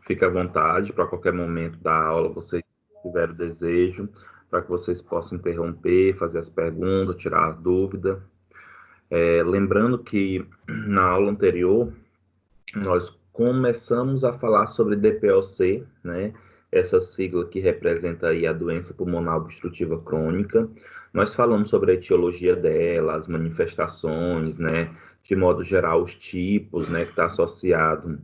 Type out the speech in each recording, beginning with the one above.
Fique à vontade para qualquer momento da aula, vocês tiverem o desejo, para que vocês possam interromper, fazer as perguntas, tirar a dúvida. Lembrando que na aula anterior, nós começamos a falar sobre DPOC, né? Essa sigla que representa aí a doença pulmonar obstrutiva crônica. Nós falamos sobre a etiologia dela, as manifestações, né? De modo geral, os tipos, né? Que está associado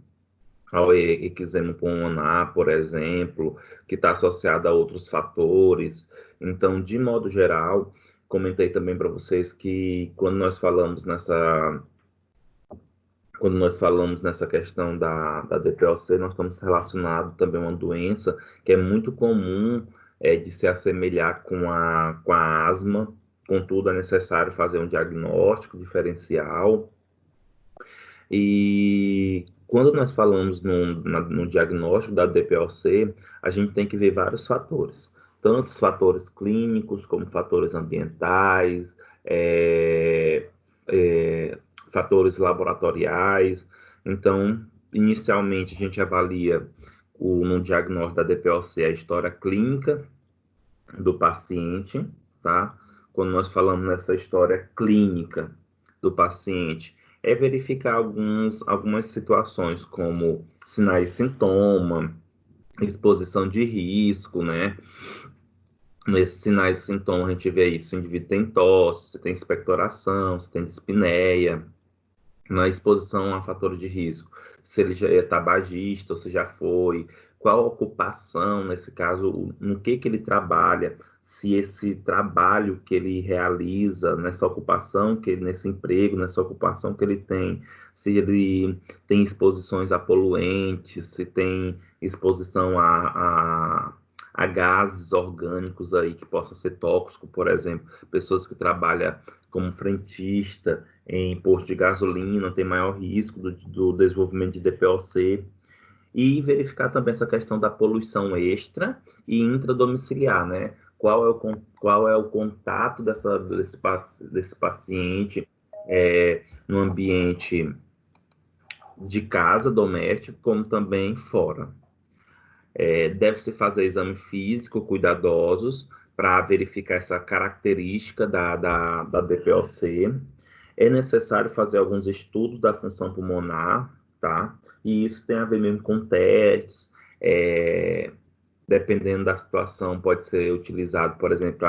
ao eczema pulmonar, por exemplo, que está associado a outros fatores. Então, de modo geral, comentei também para vocês que quando nós falamos nessa questão da DPOC, nós estamos relacionados também a uma doença que é muito comum de se assemelhar com a asma, contudo é necessário fazer um diagnóstico diferencial. E quando nós falamos no diagnóstico da DPOC, a gente tem que ver vários fatores, tanto os fatores clínicos como fatores ambientais, é, é, fatores laboratoriais. Então, inicialmente, a gente avalia no diagnóstico da DPOC a história clínica do paciente, tá? Quando nós falamos nessa história clínica do paciente, é verificar algumas situações como sinais e sintoma, exposição de risco, né? Nesses sinais e sintomas a gente vê isso, o indivíduo tem tosse, tem expectoração, se tem dispneia, na exposição a fatores de risco, se ele já é tabagista ou se já foi, qual a ocupação, nesse caso, no que ele trabalha, se esse trabalho que ele realiza, nessa ocupação, nesse emprego, nessa ocupação que ele tem, se ele tem exposições a poluentes, se tem exposição a gases orgânicos aí que possam ser tóxicos, por exemplo, pessoas que trabalham como frentista, em posto de gasolina, tem maior risco do desenvolvimento de DPOC, e verificar também essa questão da poluição extra e intradomiciliar, né? Qual é o contato desse paciente no ambiente de casa, doméstico, como também fora. Deve-se fazer exame físico cuidadosos para verificar essa característica da DPOC. É necessário fazer alguns estudos da função pulmonar, tá? E isso tem a ver mesmo com testes, dependendo da situação, pode ser utilizado, por exemplo,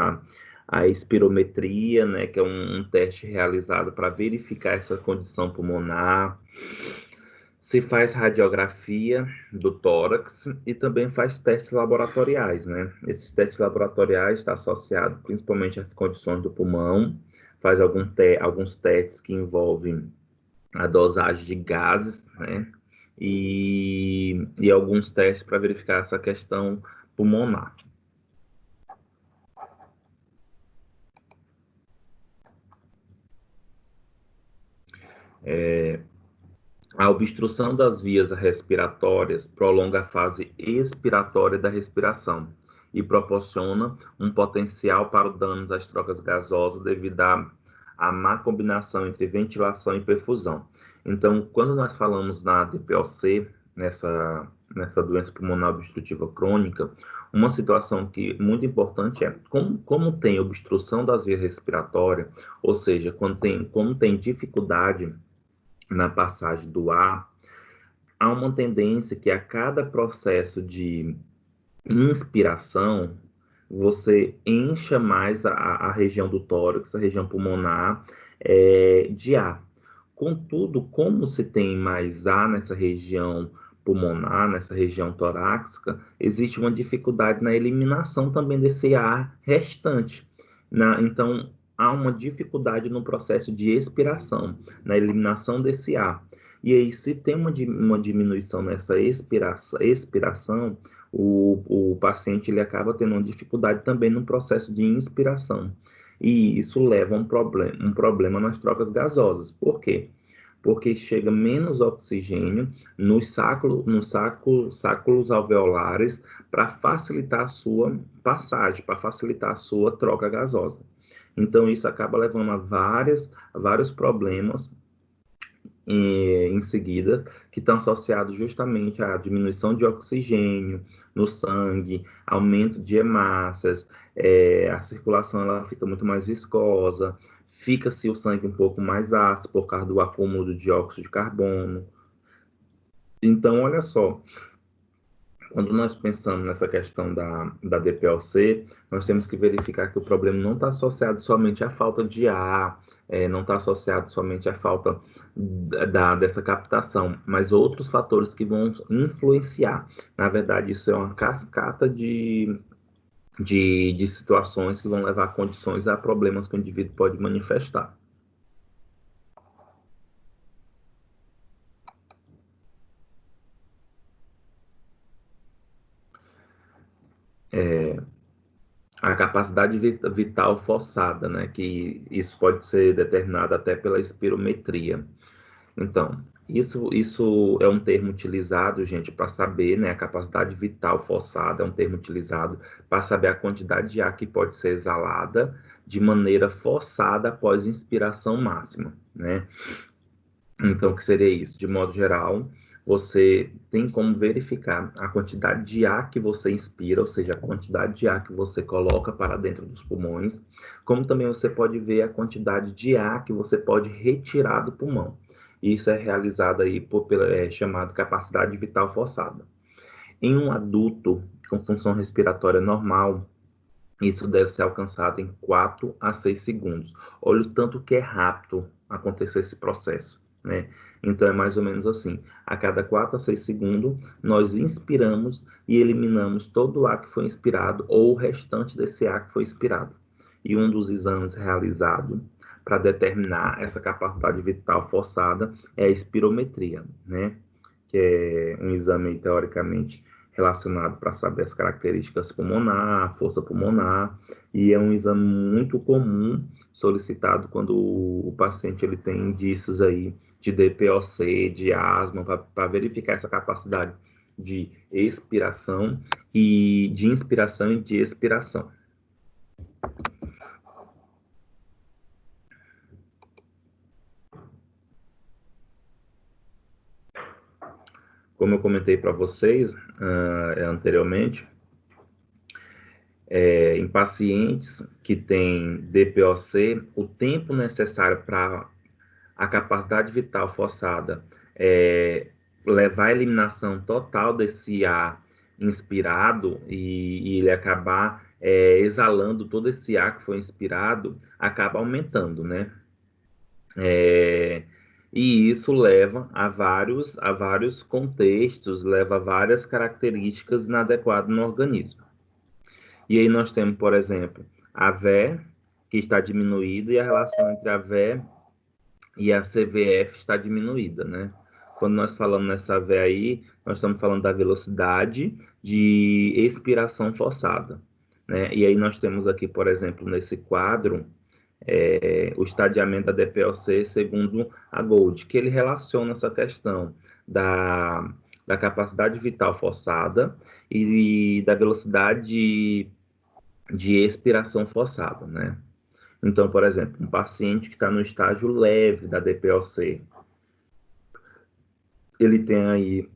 a espirometria, né, que é um teste realizado para verificar essa condição pulmonar. Se faz radiografia do tórax e também faz testes laboratoriais, né? Esses testes laboratoriais estão associados principalmente às condições do pulmão, faz alguns testes que envolvem a dosagem de gases, né? E alguns testes para verificar essa questão pulmonar. A obstrução das vias respiratórias prolonga a fase expiratória da respiração e proporciona um potencial para o dano às trocas gasosas devido à má combinação entre ventilação e perfusão. Então, quando nós falamos na DPOC, nessa doença pulmonar obstrutiva crônica, uma situação que muito importante é como tem obstrução das vias respiratórias, ou seja, como tem dificuldade na passagem do ar, há uma tendência que a cada processo de inspiração, você encha mais a região do tórax, a região pulmonar, de ar. Contudo, como se tem mais ar nessa região pulmonar, nessa região torácica, existe uma dificuldade na eliminação também desse ar restante. Então, há uma dificuldade no processo de expiração, na eliminação desse ar. E aí, se tem uma diminuição nessa expiração, o paciente ele acaba tendo uma dificuldade também no processo de inspiração. E isso leva a um problema nas trocas gasosas. Por quê? Porque chega menos oxigênio nos sáculos alveolares para facilitar a sua passagem, para facilitar a sua troca gasosa. Então, isso acaba levando a vários problemas em seguida, que estão associados justamente à diminuição de oxigênio no sangue, aumento de hemácias, a circulação ela fica muito mais viscosa, fica-se o sangue um pouco mais ácido por causa do acúmulo do dióxido de carbono. Então, olha só, quando nós pensamos nessa questão da DPLC, nós temos que verificar que o problema não está associado somente à falta de ar, não está associado somente à falta dessa captação, mas outros fatores que vão influenciar. Na verdade, isso é uma cascata de situações que vão levar a condições a problemas que o indivíduo pode manifestar. A capacidade vital forçada, né, que isso pode ser determinado até pela espirometria. Então, isso é um termo utilizado, gente, para saber, né, a capacidade vital forçada é um termo utilizado para saber a quantidade de ar que pode ser exalada de maneira forçada após inspiração máxima, né? Então, o que seria isso? De modo geral, você tem como verificar a quantidade de ar que você inspira, ou seja, a quantidade de ar que você coloca para dentro dos pulmões, como também você pode ver a quantidade de ar que você pode retirar do pulmão. Isso é realizado aí chamado capacidade vital forçada. Em um adulto com função respiratória normal, isso deve ser alcançado em 4 a 6 segundos. Olha o tanto que é rápido acontecer esse processo, né? Então é mais ou menos assim: a cada 4 a 6 segundos, nós inspiramos e eliminamos todo o ar que foi inspirado ou o restante desse ar que foi inspirado. E um dos exames realizados para determinar essa capacidade vital forçada é a espirometria, né? Que é um exame teoricamente relacionado para saber as características pulmonar, força pulmonar, e é um exame muito comum solicitado quando o paciente ele tem indícios aí de DPOC, de asma, para verificar essa capacidade de expiração e de inspiração e de expiração. Como eu comentei para vocês anteriormente, em pacientes que têm DPOC, o tempo necessário para a capacidade vital forçada levar à eliminação total desse ar inspirado e ele acabar exalando todo esse ar que foi inspirado, acaba aumentando, né? E isso leva a vários contextos, leva a várias características inadequadas no organismo. E aí nós temos, por exemplo, a VE, que está diminuída, e a relação entre a VE e a CVF está diminuída, né? Quando nós falamos nessa V aí, nós estamos falando da velocidade de expiração forçada, né? E aí nós temos aqui, por exemplo, nesse quadro, o estadiamento da DPLC segundo a Gold, que ele relaciona essa questão da capacidade vital forçada e da velocidade de expiração forçada, né? Então, por exemplo, um paciente que está no estágio leve da DPLC, ele tem aí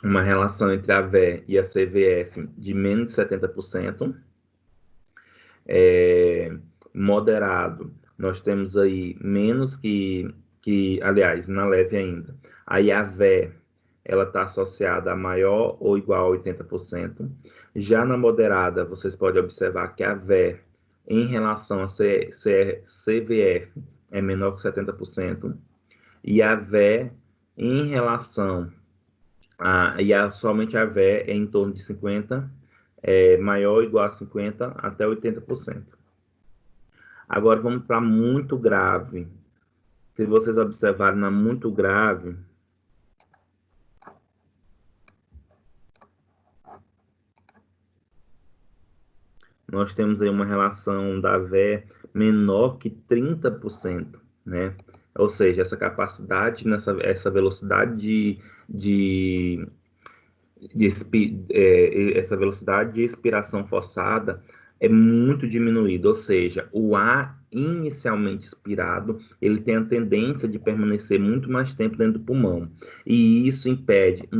uma relação entre a VE e a CVF de menos de 70%. Moderado, nós temos aí menos aliás, na leve ainda. Aí a VE, ela está associada a maior ou igual a 80%. Já na moderada, vocês podem observar que a VE, em relação a CVF, é menor que 70%. E a VE, em relação somente a VE, é em torno de 50%, maior ou igual a 50% até 80%. Agora vamos para muito grave. Se vocês observarem na muito grave, nós temos aí uma relação da VE menor que 30%, né? Ou seja, essa capacidade, essa velocidade essa velocidade de expiração forçada é muito diminuído, ou seja, o ar inicialmente expirado, ele tem a tendência de permanecer muito mais tempo dentro do pulmão, e isso impede um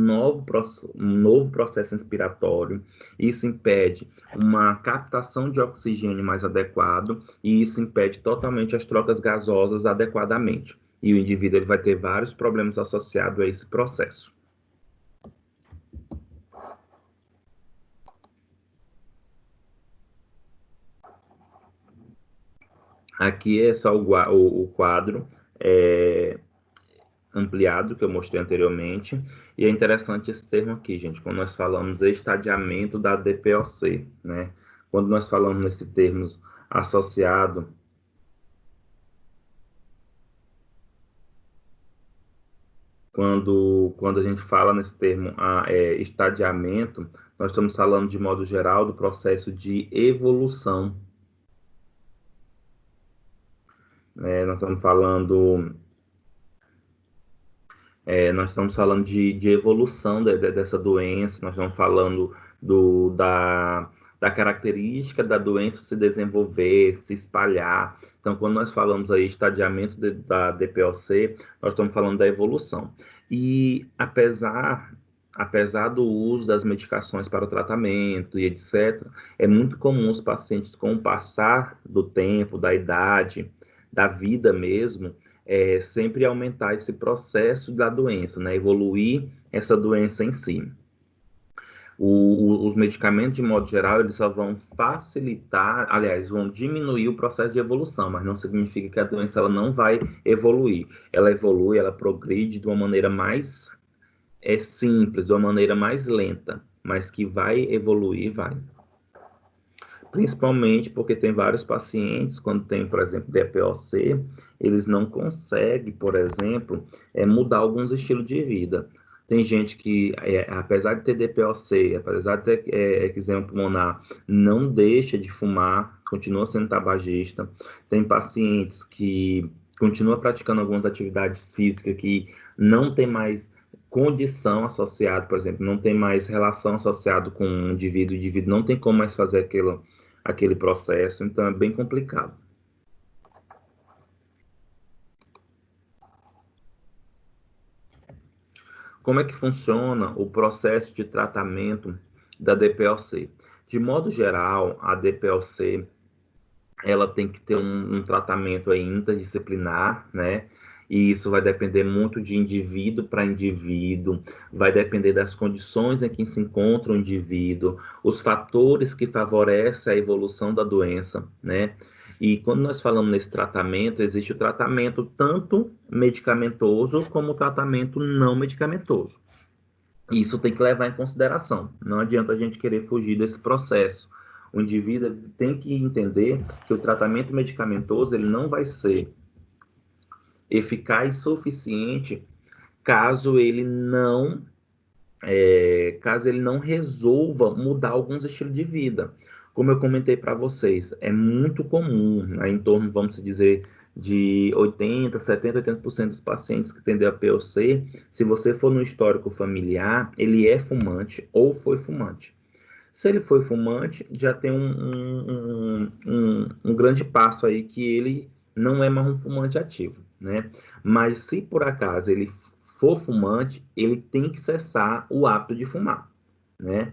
novo processo inspiratório, isso impede uma captação de oxigênio mais adequado, e isso impede totalmente as trocas gasosas adequadamente, e o indivíduo ele vai ter vários problemas associados a esse processo. Aqui é só o quadro é, ampliado que eu mostrei anteriormente. E é interessante esse termo aqui, gente, quando nós falamos estadiamento da DPOC, né? Quando nós falamos nesse termo associado, quando a gente fala nesse termo estadiamento, nós estamos falando de modo geral do processo de evolução, né? Nós estamos falando de evolução dessa doença, nós estamos falando da característica da doença se desenvolver, se espalhar. Então, quando nós falamos aí estadiamento da DPOC, nós estamos falando da evolução. E apesar do uso das medicações para o tratamento e etc., é muito comum os pacientes, com o passar do tempo, da idade, da vida mesmo, sempre aumentar esse processo da doença, né? Evoluir essa doença em si. Os medicamentos, de modo geral, eles só vão facilitar, aliás, vão diminuir o processo de evolução, mas não significa que a doença ela não vai evoluir. Ela evolui, ela progride de uma maneira mais simples, de uma maneira mais lenta, mas que vai evoluir, vai. Principalmente porque tem vários pacientes, quando tem, por exemplo, DPOC, eles não conseguem, por exemplo, mudar alguns estilos de vida. Tem gente que, apesar de ter DPOC, apesar de ter eczema pulmonar, não deixa de fumar, continua sendo tabagista. Tem pacientes que continuam praticando algumas atividades físicas que não tem mais condição associada, por exemplo, não tem mais relação associada com o indivíduo não tem como mais fazer aquele processo, então é bem complicado. Como é que funciona o processo de tratamento da DPOC? De modo geral, a DPOC ela tem que ter um tratamento aí interdisciplinar, né? E isso vai depender muito de indivíduo para indivíduo, vai depender das condições em que se encontra o indivíduo, os fatores que favorecem a evolução da doença, né? E quando nós falamos nesse tratamento, existe o tratamento tanto medicamentoso como o tratamento não medicamentoso. Isso tem que levar em consideração. Não adianta a gente querer fugir desse processo. O indivíduo tem que entender que o tratamento medicamentoso ele não vai ser eficaz o suficiente caso ele não resolva mudar alguns estilos de vida. Como eu comentei para vocês, é muito comum, né, em torno, vamos dizer, de 80, 70, 80% dos pacientes que têm DPOC, se você for no histórico familiar, ele é fumante ou foi fumante. Se ele foi fumante, já tem um grande passo aí que ele não é mais um fumante ativo, né? Mas se por acaso ele for fumante, ele tem que cessar o hábito de fumar, né?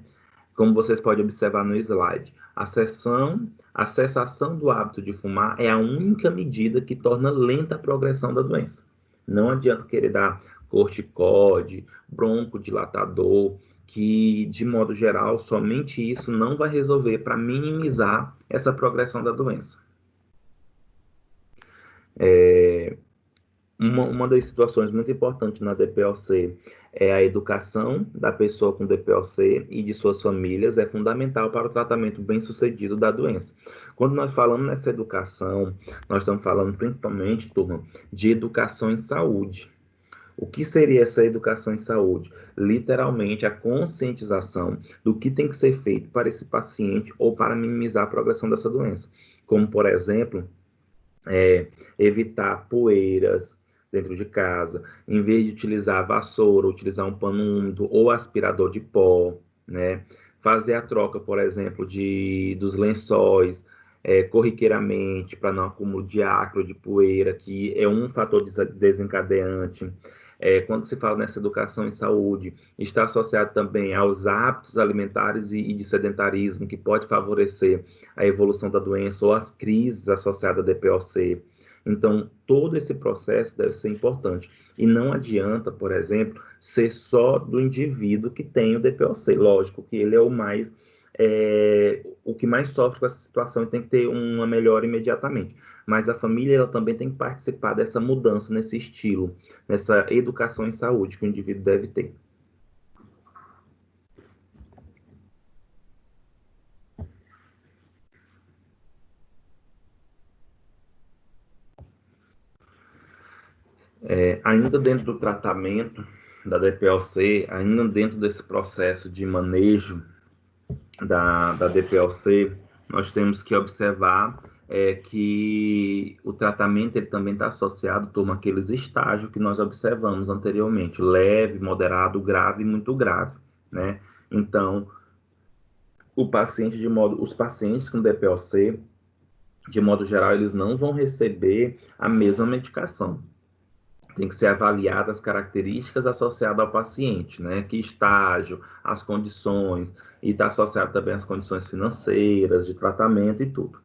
Como vocês podem observar no slide, a cessação do hábito de fumar é a única medida que torna lenta a progressão da doença. Não adianta querer dar corticóide, broncodilatador, que, de modo geral, somente isso não vai resolver para minimizar essa progressão da doença. Uma das situações muito importantes na DPOC é a educação da pessoa com DPOC e de suas famílias, é fundamental para o tratamento bem-sucedido da doença. Quando nós falamos nessa educação, nós estamos falando principalmente, turma, de educação em saúde. O que seria essa educação em saúde? Literalmente, a conscientização do que tem que ser feito para esse paciente ou para minimizar a progressão dessa doença. Como, por exemplo, evitar poeiras dentro de casa, em vez de utilizar a vassoura, utilizar um pano úmido ou aspirador de pó, né? fazer a troca, por exemplo, dos lençóis corriqueiramente, para não acúmulo de acro, de poeira, que é um fator desencadeante. Quando se fala nessa educação em saúde, está associado também aos hábitos alimentares e de sedentarismo, que pode favorecer a evolução da doença ou as crises associadas à DPOC. Então, todo esse processo deve ser importante. E não adianta, por exemplo, ser só do indivíduo que tem o DPOC. Lógico que ele é o que mais sofre com essa situação e tem que ter uma melhora imediatamente. Mas a família ela também tem que participar dessa mudança nesse estilo, nessa educação em saúde que o indivíduo deve ter. Ainda dentro do tratamento da DPLC, ainda dentro desse processo de manejo da DPLC, nós temos que observar que o tratamento ele também está associado, turma, àqueles estágios que nós observamos anteriormente, leve, moderado, grave e muito grave, né? Então, os pacientes com DPLC, de modo geral, eles não vão receber a mesma medicação. Tem que ser avaliadas as características associadas ao paciente, né? Que estágio, as condições, e está associado também às condições financeiras, de tratamento e tudo.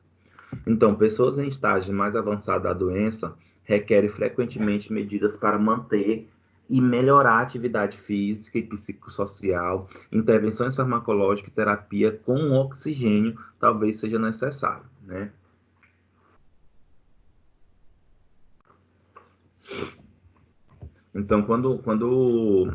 Então, pessoas em estágio mais avançado da doença requerem frequentemente medidas para manter e melhorar a atividade física e psicossocial, intervenções farmacológicas e terapia com oxigênio talvez seja necessário, né? Então, quando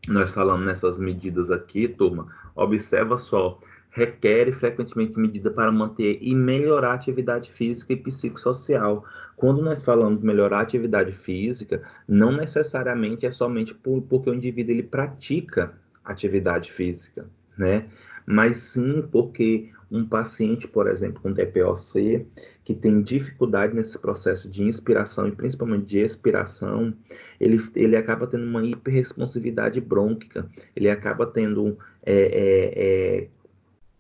nós falamos nessas medidas aqui, turma, observa só, requer frequentemente medida para manter e melhorar a atividade física e psicossocial. Quando nós falamos melhorar a atividade física, não necessariamente é somente porque o indivíduo ele pratica atividade física, né? Mas sim porque um paciente, por exemplo, com TPOC, que tem dificuldade nesse processo de inspiração e principalmente de expiração, ele acaba tendo uma hiperresponsividade brônquica, ele acaba tendo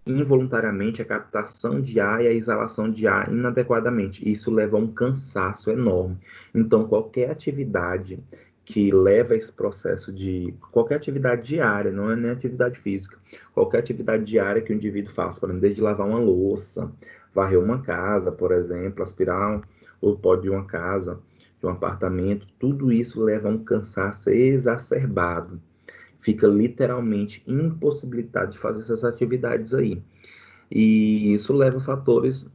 involuntariamente a captação de ar e a exalação de ar inadequadamente. Isso leva a um cansaço enorme. Então, qualquer atividade que leva a esse processo de qualquer atividade diária, não é nem atividade física, qualquer atividade diária que o indivíduo faça, por exemplo, desde lavar uma louça, varrer uma casa, por exemplo, aspirar o pó de uma casa, de um apartamento, tudo isso leva a um cansaço exacerbado. Fica literalmente impossibilitado de fazer essas atividades aí. E isso leva a fatores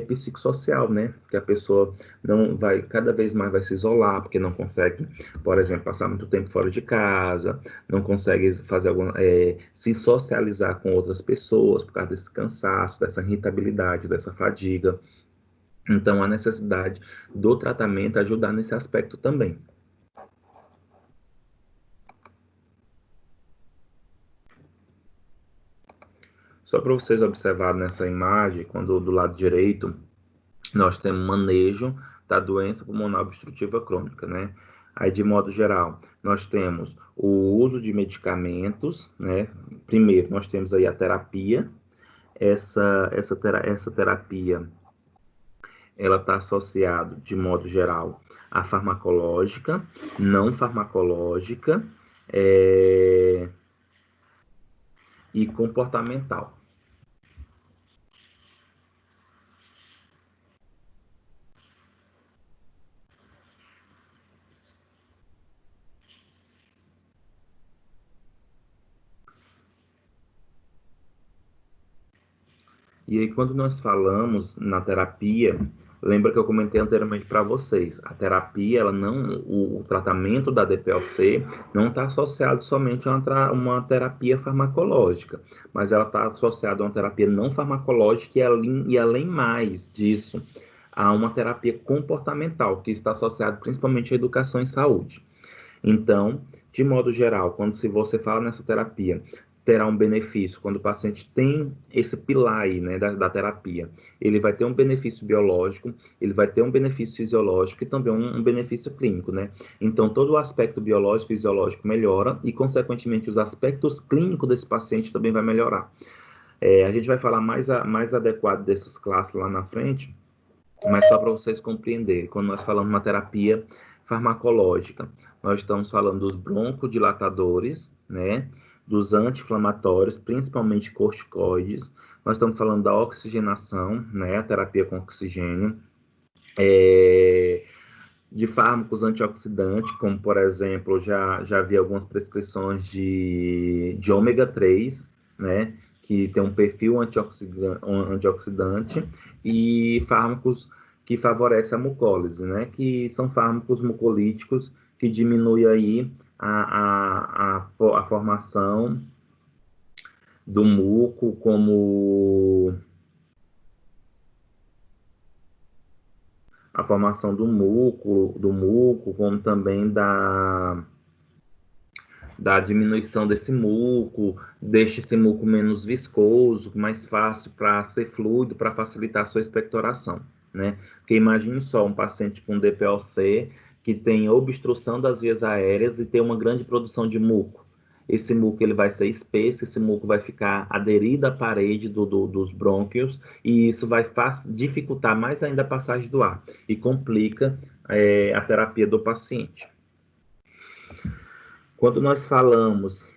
psicossocial, né? Que a pessoa não vai, cada vez mais vai se isolar, porque não consegue, por exemplo, passar muito tempo fora de casa, não consegue fazer se socializar com outras pessoas por causa desse cansaço, dessa irritabilidade, dessa fadiga. Então, a necessidade do tratamento ajudar nesse aspecto também. Só para vocês observarem nessa imagem, quando do lado direito nós temos manejo da doença pulmonar obstrutiva crônica, né? Aí, de modo geral, nós temos o uso de medicamentos, né? Primeiro, nós temos aí a terapia. Essa terapia, ela está associada, de modo geral, à farmacológica, não farmacológica e comportamental. E aí, quando nós falamos na terapia, lembra que eu comentei anteriormente para vocês, a terapia, ela não, o tratamento da DPLC não está associado somente a uma terapia farmacológica, mas ela está associada a uma terapia não farmacológica e além mais disso, a uma terapia comportamental, que está associada principalmente à educação em saúde. Então, de modo geral, quando se você fala nessa terapia, terá um benefício quando o paciente tem esse pilar aí, né, da terapia. Ele vai ter um benefício biológico, ele vai ter um benefício fisiológico e também um benefício clínico, né? Então, todo o aspecto biológico e fisiológico melhora e, consequentemente, os aspectos clínicos desse paciente também vai melhorar. A gente vai falar mais adequado dessas classes lá na frente, mas só para vocês compreenderem, quando nós falamos uma terapia farmacológica, nós estamos falando dos broncodilatadores, né, dos anti-inflamatórios, principalmente corticoides, nós estamos falando da oxigenação, né, a terapia com oxigênio, de fármacos antioxidantes, como, por exemplo, já vi algumas prescrições de ômega 3, né, que tem um perfil antioxidante, e fármacos que favorecem a mucólise, né, que são fármacos mucolíticos que diminuem aí a formação do muco, como a formação do muco, como também da diminuição desse muco, deixa esse muco menos viscoso, mais fácil para ser fluido, para facilitar a sua expectoração, né? Porque imagine só um paciente com DPOC que tem obstrução das vias aéreas e tem uma grande produção de muco. Esse muco ele vai ser espesso, esse muco vai ficar aderido à parede dos brônquios e isso vai dificultar mais ainda a passagem do ar e complica a terapia do paciente. Quando nós falamos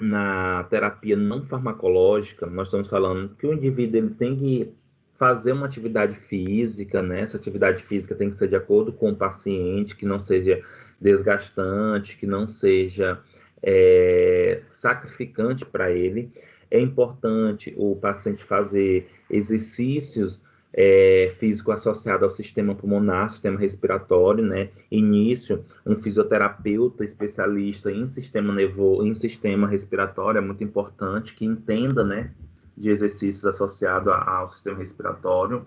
na terapia não farmacológica, nós estamos falando que o indivíduo ele tem que fazer uma atividade física, né? Essa atividade física tem que ser de acordo com o paciente, que não seja desgastante, que não seja sacrificante para ele. É importante o paciente fazer exercícios físico associado ao sistema pulmonar, sistema respiratório, né? Início, um fisioterapeuta especialista em sistema nervoso, em sistema respiratório é muito importante que entenda, né, de exercícios associados ao sistema respiratório.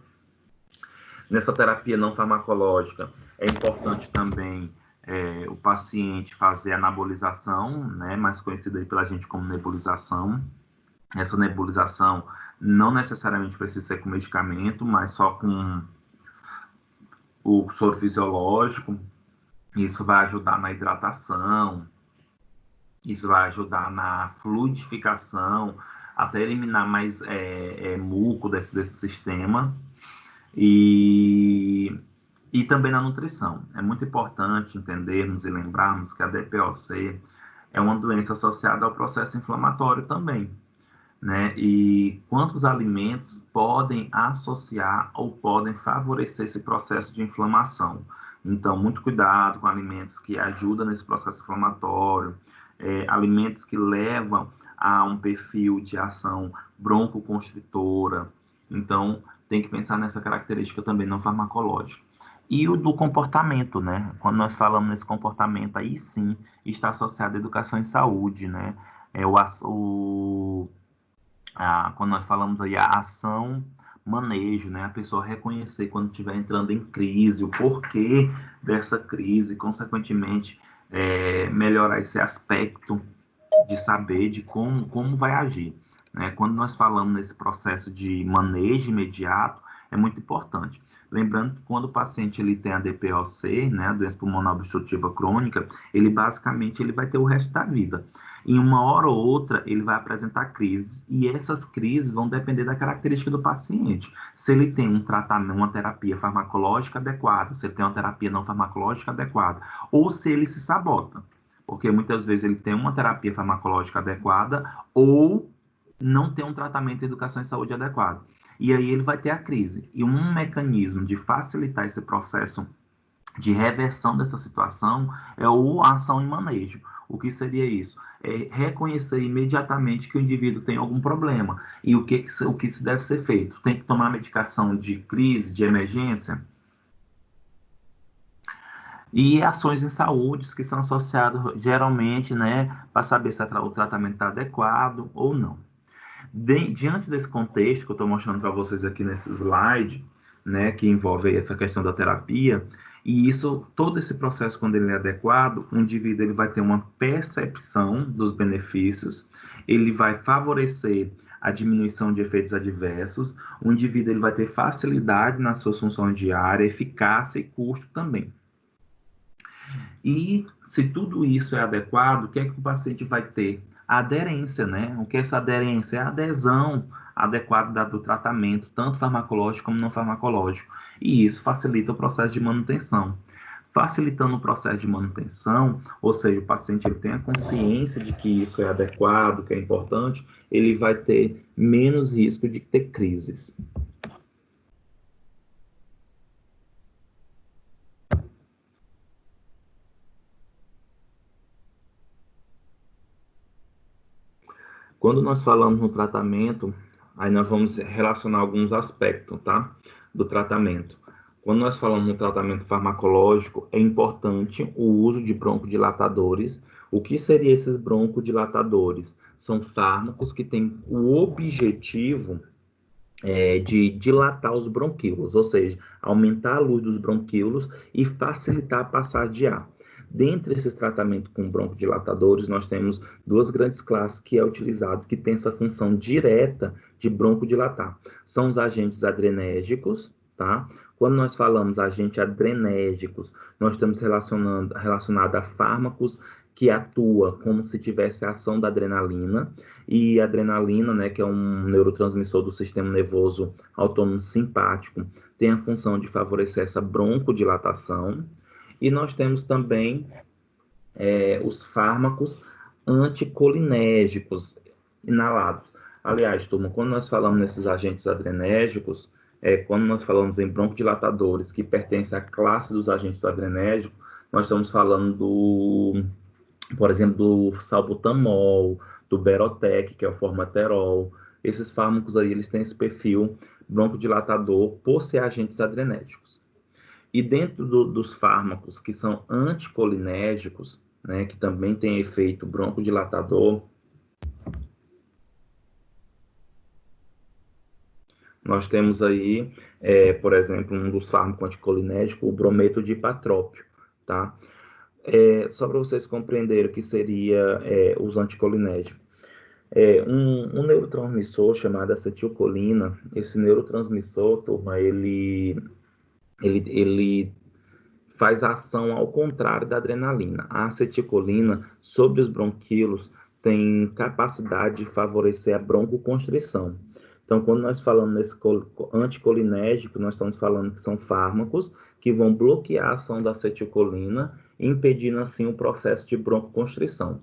Nessa terapia não farmacológica, é importante também o paciente fazer a nebulização, né, mais conhecida aí pela gente como nebulização. Essa nebulização não necessariamente precisa ser com medicamento, mas só com o soro fisiológico. Isso vai ajudar na hidratação, isso vai ajudar na fluidificação, até eliminar mais muco desse sistema. E também na nutrição. É muito importante entendermos e lembrarmos que a DPOC é uma doença associada ao processo inflamatório também, né? E quantos alimentos podem associar ou podem favorecer esse processo de inflamação. Então, muito cuidado com alimentos que ajudam nesse processo inflamatório, alimentos que levam a um perfil de ação broncoconstritora. Então, tem que pensar nessa característica também não farmacológica. E o do comportamento, né? Quando nós falamos nesse comportamento, aí sim está associado à educação em saúde, né? Quando nós falamos aí a ação, manejo, né? A pessoa reconhecer quando estiver entrando em crise, o porquê dessa crise, consequentemente, melhorar esse aspecto de saber de como vai agir, né? Quando nós falamos nesse processo de manejo imediato, é muito importante. Lembrando que quando o paciente ele tem a DPOC, né, a doença pulmonar obstrutiva crônica, ele basicamente vai ter o resto da vida. Em uma hora ou outra, ele vai apresentar crises, e essas crises vão depender da característica do paciente. Se ele tem um tratamento, uma terapia farmacológica adequada, se ele tem uma terapia não farmacológica adequada, ou se ele se sabota, porque muitas vezes ele tem uma terapia farmacológica adequada ou não tem um tratamento de educação em saúde adequado. E aí ele vai ter a crise. E um mecanismo de facilitar esse processo de reversão dessa situação é a ação em manejo. O que seria isso? É reconhecer imediatamente que o indivíduo tem algum problema. E o que deve ser feito? Tem que tomar medicação de crise, de emergência? E ações em saúde que são associadas geralmente, né, para saber se o tratamento está adequado ou não. Diante desse contexto que eu estou mostrando para vocês aqui nesse slide, né, que envolve essa questão da terapia, E isso, todo esse processo, quando ele é adequado, o indivíduo ele vai ter uma percepção dos benefícios, ele vai favorecer a diminuição de efeitos adversos, o indivíduo ele vai ter facilidade nas suas funções diárias, eficácia e custo também. E se tudo isso é adequado, o que é que o paciente vai ter? A aderência, né? O que é essa aderência? É a adesão adequada do tratamento, tanto farmacológico como não farmacológico. E isso facilita o processo de manutenção. Facilitando o processo de manutenção, ou seja, o paciente ele tem a consciência de que isso é adequado, que é importante, ele vai ter menos risco de ter crises. Quando nós falamos no tratamento, aí nós vamos relacionar alguns aspectos, tá? Do tratamento. Quando nós falamos no tratamento farmacológico, é importante o uso de broncodilatadores. O que seriam esses broncodilatadores? São fármacos que têm o objetivo de dilatar os bronquíolos, ou seja, aumentar a luz dos bronquíolos e facilitar a passagem de ar. Dentre esses tratamentos com broncodilatadores, nós temos duas grandes classes que é utilizado, que tem essa função direta de broncodilatar. São os agentes adrenérgicos, tá? Quando nós falamos agentes adrenérgicos, nós estamos relacionado a fármacos que atua como se tivesse a ação da adrenalina, e a adrenalina, né, que é um neurotransmissor do sistema nervoso autônomo simpático, tem a função de favorecer essa broncodilatação. E nós temos também os fármacos anticolinérgicos inalados. Aliás, turma, quando nós falamos nesses agentes adrenérgicos, quando nós falamos em broncodilatadores que pertencem à classe dos agentes adrenérgicos, nós estamos falando por exemplo, do salbutamol, do Berotec, que é o formoterol. Esses fármacos aí, eles têm esse perfil broncodilatador por ser agentes adrenérgicos. E dentro dos fármacos que são anticolinérgicos, né, que também tem efeito broncodilatador, nós temos aí, por exemplo, um dos fármacos anticolinérgicos, o brometo de hipatrópio, tá? Só para vocês compreenderem o que seria os anticolinérgicos. Um neurotransmissor chamado acetilcolina, esse neurotransmissor, turma, ele faz ação ao contrário da adrenalina. A acetilcolina, sobre os bronquíolos, tem capacidade de favorecer a broncoconstrição. Então, quando nós falamos nesse anticolinérgico, nós estamos falando que são fármacos que vão bloquear a ação da acetilcolina, impedindo assim o processo de broncoconstrição.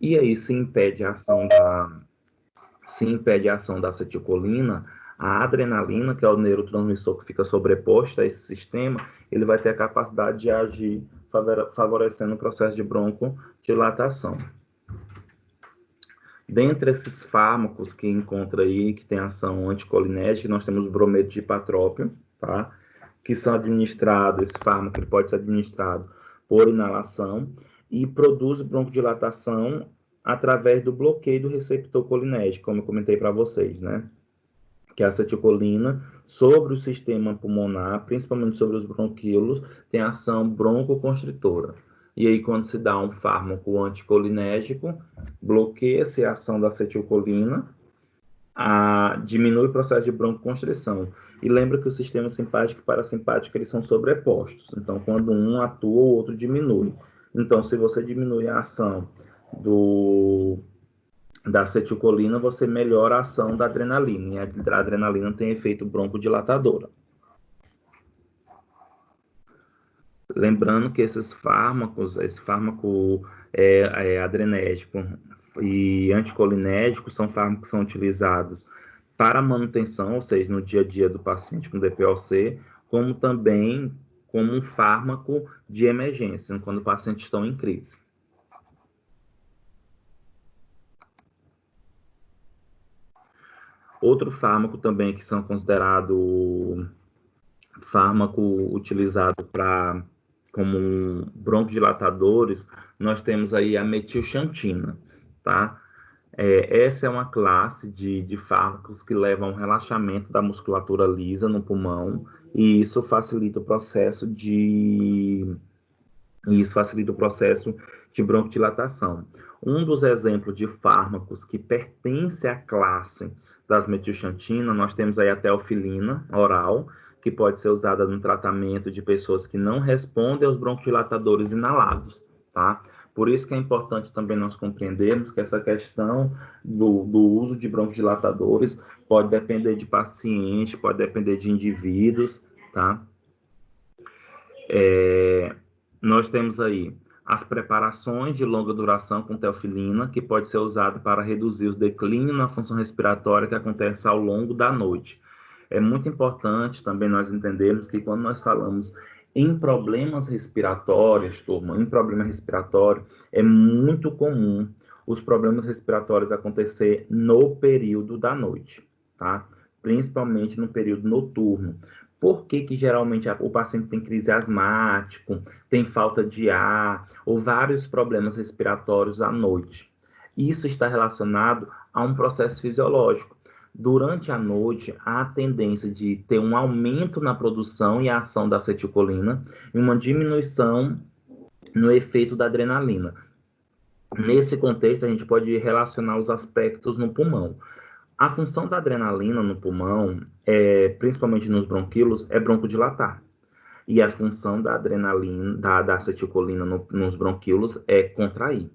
E aí, se impede a ação da acetilcolina, a adrenalina, que é o neurotransmissor que fica sobreposto a esse sistema, ele vai ter a capacidade de agir favorecendo o processo de broncodilatação. Dentre esses fármacos que encontra aí, que tem ação anticolinérgica, nós temos o brometo de hipatrópio, tá? Que são administrados, esse fármaco ele pode ser administrado por inalação e produz broncodilatação através do bloqueio do receptor colinérgico, como eu comentei para vocês, né? Que é a acetilcolina, sobre o sistema pulmonar, principalmente sobre os bronquíolos, tem ação broncoconstritora. E aí, quando se dá um fármaco anticolinérgico, bloqueia-se a ação da acetilcolina, diminui o processo de broncoconstrição. E lembra que o sistema simpático e parasimpático eles são sobrepostos. Então, quando um atua, o outro diminui. Então, se você diminui a ação da acetilcolina, você melhora a ação da adrenalina. E a adrenalina tem efeito broncodilatador. Lembrando que esses fármacos, esse fármaco adrenérgico e anticolinérgico são fármacos que são utilizados para manutenção, ou seja, no dia a dia do paciente com DPOC, como também como um fármaco de emergência, quando o paciente está em crise. Outro fármaco também que são considerados fármaco utilizado como broncodilatadores, nós temos aí a metilxantina, tá? Essa é uma classe de fármacos que levam ao relaxamento da musculatura lisa no pulmão, e isso facilita o processo de broncodilatação. Um dos exemplos de fármacos que pertence à classe das metilxantina, nós temos aí a teofilina oral, que pode ser usada no tratamento de pessoas que não respondem aos broncodilatadores inalados, tá? Por isso que é importante também nós compreendermos que essa questão do uso de broncodilatadores pode depender de paciente, pode depender de indivíduos, tá? Nós temos aí as preparações de longa duração com teofilina, que pode ser usado para reduzir os declínios na função respiratória que acontece ao longo da noite. É muito importante também nós entendermos que quando nós falamos em problemas respiratórios, turma, em problema respiratório, é muito comum os problemas respiratórios acontecer no período da noite, tá? Principalmente no período noturno. Por que que geralmente o paciente tem crise asmática, tem falta de ar ou vários problemas respiratórios à noite? Isso está relacionado a um processo fisiológico. Durante a noite, há a tendência de ter um aumento na produção e ação da acetilcolina e uma diminuição no efeito da adrenalina. Nesse contexto, a gente pode relacionar os aspectos no pulmão. A função da adrenalina no pulmão, principalmente nos bronquíolos, é broncodilatar. E a função da adrenalina, da acetilcolina nos bronquíolos é contrair.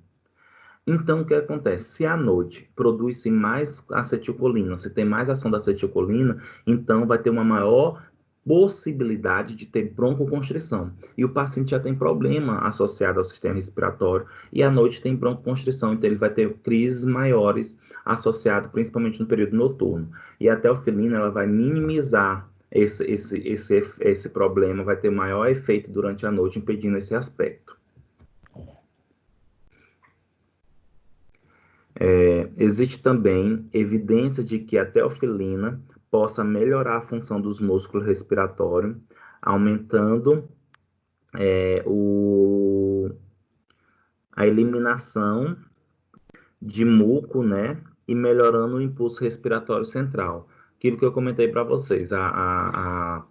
Então, o que acontece? Se à noite produz-se mais acetilcolina, se tem mais ação da acetilcolina, então vai ter uma maior possibilidade de ter broncoconstrição. E o paciente já tem problema associado ao sistema respiratório, e à noite tem broncoconstrição, então ele vai ter crises maiores associado principalmente no período noturno. E a teofilina, ela vai minimizar esse problema, vai ter maior efeito durante a noite, impedindo esse aspecto. Existe também evidência de que a teofilina possa melhorar a função dos músculos respiratórios, aumentando a eliminação de muco, né? E melhorando o impulso respiratório central. Aquilo que eu comentei para vocês, a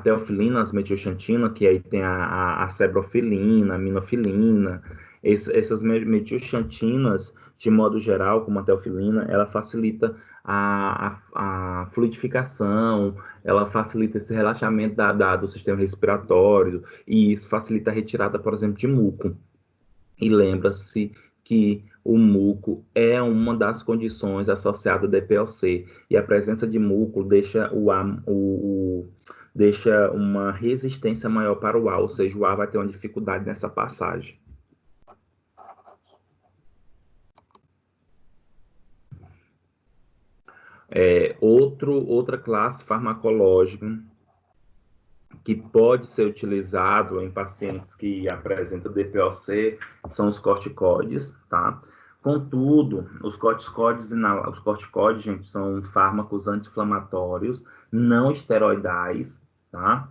teofilina, as metilxantina, que aí tem a sebrofilina, a minofilina, essas metilxantinas, de modo geral, como a teofilina, ela facilita a fluidificação, ela facilita esse relaxamento do sistema respiratório, e isso facilita a retirada, por exemplo, de muco. E lembra-se que o muco é uma das condições associadas à DPOC, e a presença de muco deixa deixa uma resistência maior para o ar, ou seja, o ar vai ter uma dificuldade nessa passagem. Outra classe farmacológica que pode ser utilizado em pacientes que apresentam DPOC são os corticoides, tá? Contudo, os corticoides, gente, são fármacos anti-inflamatórios não esteroidais, tá?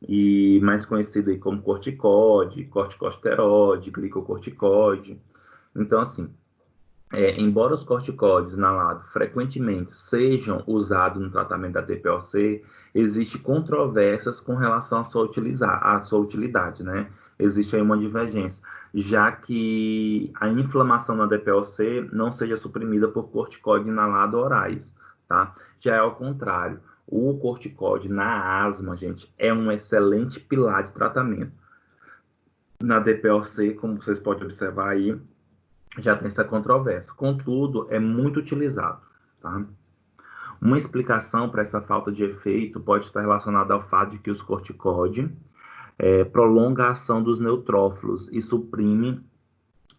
E mais conhecido aí como corticoide, corticosteroide, glicocorticoide. Então, assim, embora os corticoides inalados frequentemente sejam usados no tratamento da DPOC, existem controvérsias com relação à sua utilidade, né? Existe aí uma divergência, já que a inflamação na DPOC não seja suprimida por corticoide inalado orais, tá? Já é ao contrário, o corticoide na asma, gente, é um excelente pilar de tratamento. Na DPOC, como vocês podem observar aí, já tem essa controvérsia. Contudo, é muito utilizado, tá? Uma explicação para essa falta de efeito pode estar relacionada ao fato de que os corticoides prolongam a ação dos neutrófilos e suprime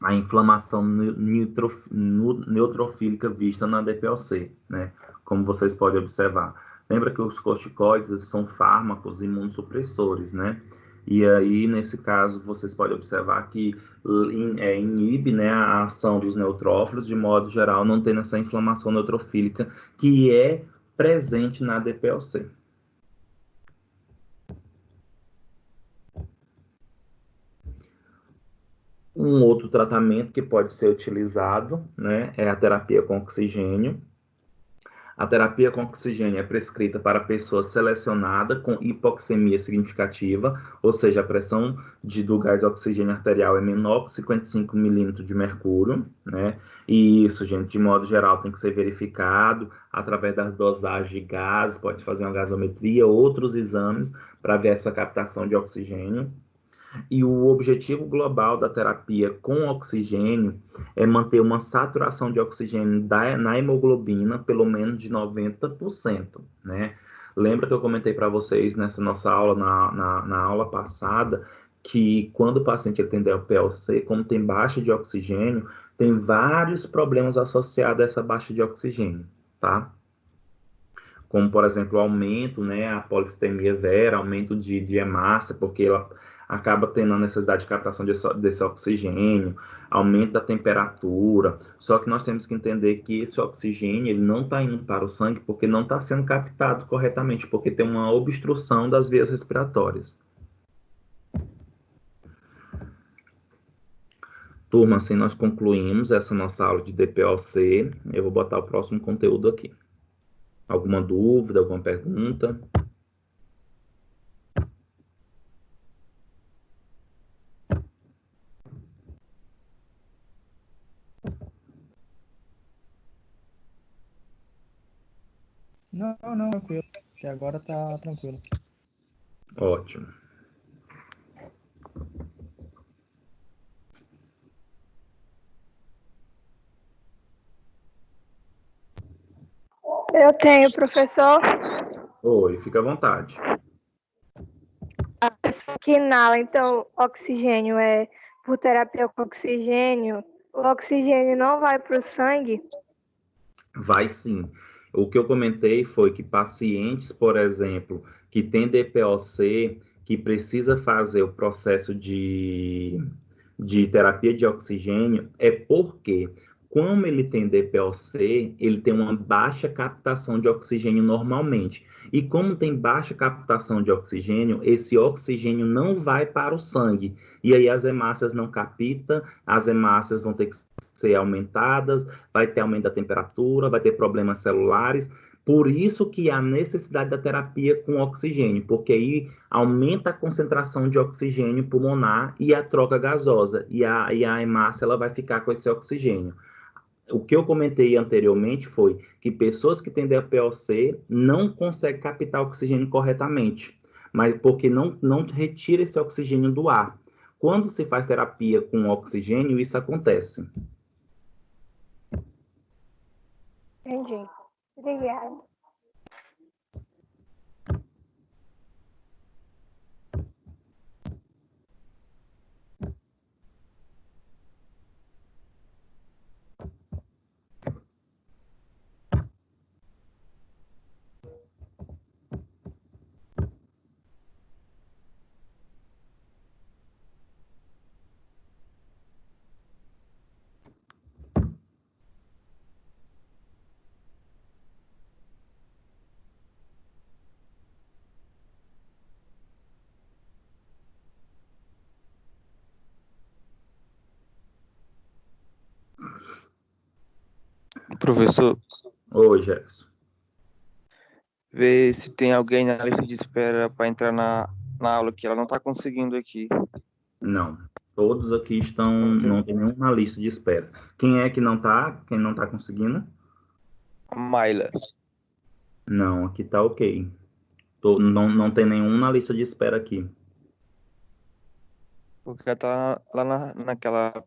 a inflamação neutrofílica vista na DPOC, né? Como vocês podem observar. Lembra que os corticoides são fármacos imunossupressores, né? E aí, nesse caso, vocês podem observar que inibe, né, a ação dos neutrófilos, de modo geral, não tendo essa inflamação neutrofílica que é presente na DPOC. Um outro tratamento que pode ser utilizado, né, é a terapia com oxigênio. A terapia com oxigênio é prescrita para pessoa selecionada com hipoxemia significativa, ou seja, a pressão do gás de oxigênio arterial é menor que 55 milímetros de mercúrio, né? E isso, gente, de modo geral, tem que ser verificado através das dosagens de gás, pode fazer uma gasometria, outros exames para ver essa captação de oxigênio. E o objetivo global da terapia com oxigênio é manter uma saturação de oxigênio na hemoglobina pelo menos de 90%, né? Lembra que eu comentei para vocês nessa nossa aula, na aula passada, que quando o paciente ele tem DLPOC, como tem baixa de oxigênio, tem vários problemas associados a essa baixa de oxigênio, tá? Como, por exemplo, o aumento, né, a polissemia vera, aumento de hemácia, porque ela acaba tendo a necessidade de captação desse oxigênio, aumento da temperatura. Só que nós temos que entender que esse oxigênio ele não está indo para o sangue porque não está sendo captado corretamente, porque tem uma obstrução das vias respiratórias. Turma, assim nós concluímos essa nossa aula de DPOC. Eu vou botar o próximo conteúdo aqui. Alguma dúvida, alguma pergunta? Não, não, tranquilo. Até agora tá tranquilo. Ótimo. Eu tenho, professor. Oi, fica à vontade. A pessoa que inala, então, oxigênio é por terapia com oxigênio. O oxigênio não vai para o sangue? Vai sim. O que eu comentei foi que pacientes, por exemplo, que têm DPOC, que precisa fazer o processo de terapia de oxigênio, é porque, como ele tem DPOC, ele tem uma baixa captação de oxigênio normalmente. E como tem baixa captação de oxigênio, esse oxigênio não vai para o sangue. E aí as hemácias não captam, as hemácias vão ter que ser aumentadas, vai ter aumento da temperatura, vai ter problemas celulares. Por isso que há necessidade da terapia com oxigênio, porque aí aumenta a concentração de oxigênio pulmonar e a troca gasosa, e a hemácia ela vai ficar com esse oxigênio. O que eu comentei anteriormente foi que pessoas que têm DPOC não conseguem captar oxigênio corretamente, mas porque não retira esse oxigênio do ar. Quando se faz terapia com oxigênio, isso acontece. Entendi. Obrigada. Professor, Oi, Jefferson. vê se tem alguém na lista de espera para entrar na aula que ela não está conseguindo aqui. Não. Todos aqui estão, Não tem não tem nenhum na lista de espera. Quem é que não tá? Quem não tá conseguindo? a Maila. Não, aqui tá ok. Não tem nenhum na lista de espera aqui. Porque ela tá lá naquela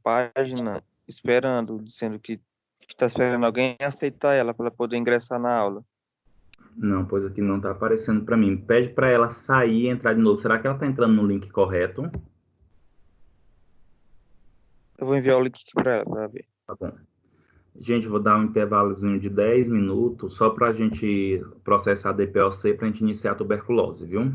página esperando, dizendo que está esperando alguém aceitar ela para ela poder ingressar na aula. Não, pois aqui não tá aparecendo para mim. Pede para ela sair e entrar de novo. Será que ela tá entrando no link correto? Eu vou enviar o link aqui para ela para ver. Tá bom. Gente, vou dar um intervalozinho de 10 minutos só para a gente processar a DPOC para a gente iniciar a tuberculose, viu?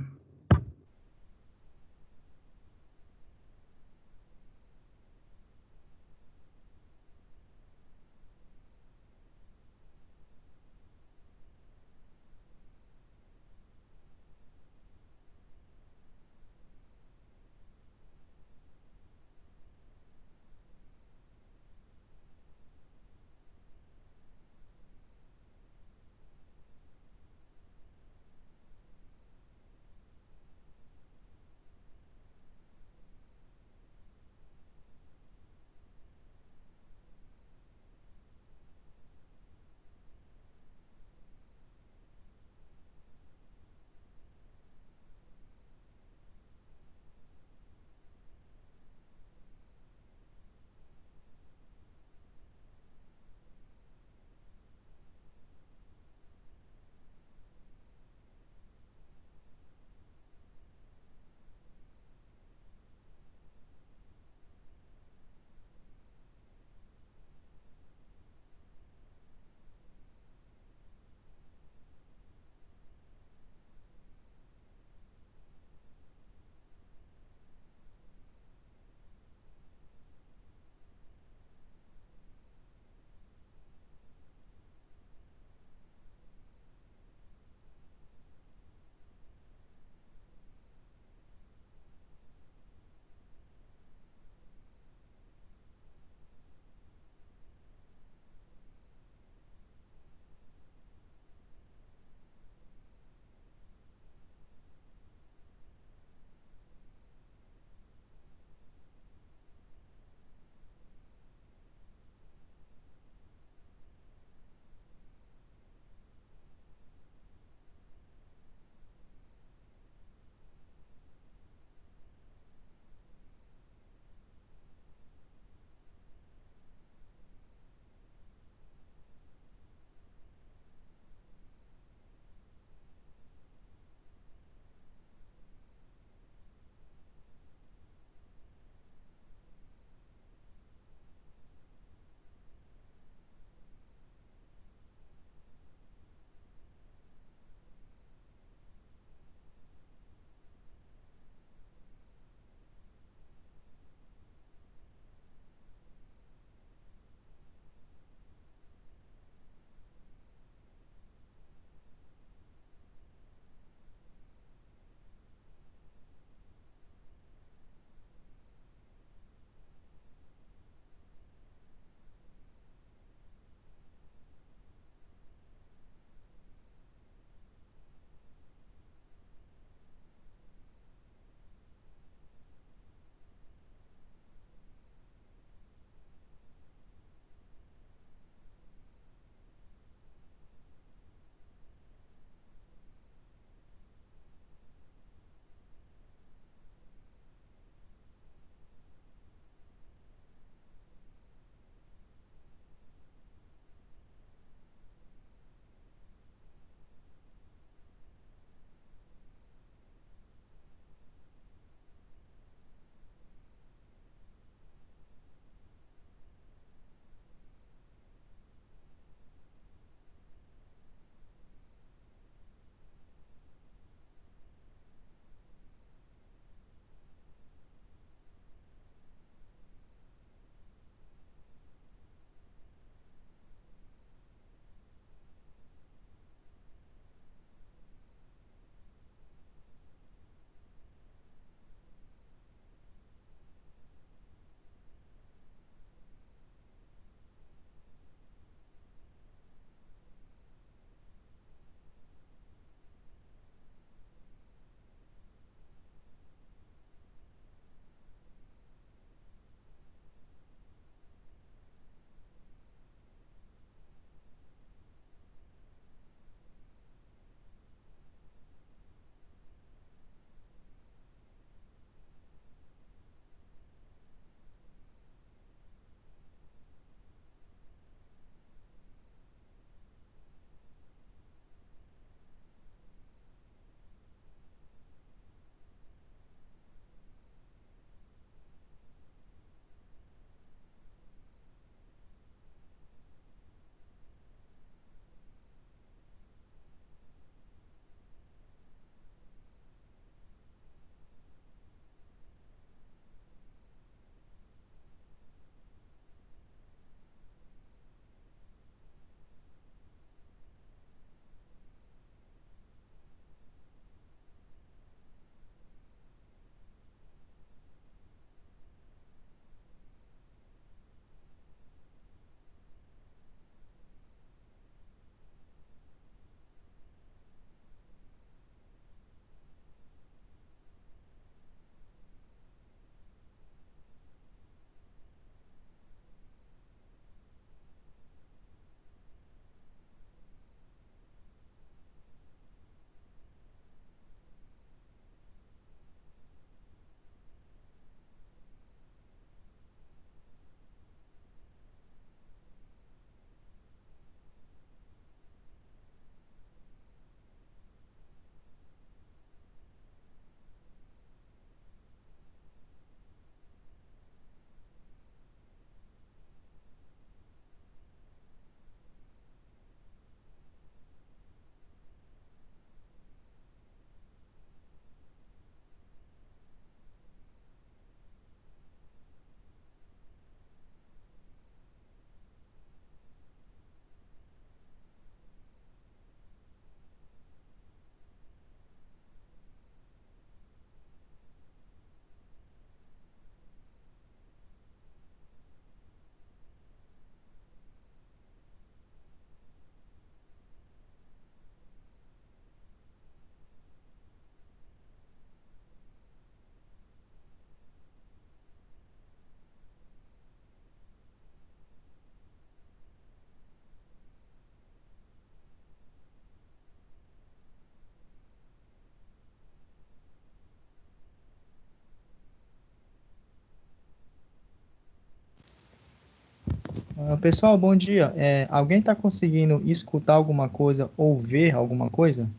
Pessoal, bom dia. Alguém está conseguindo escutar alguma coisa ou ver alguma coisa?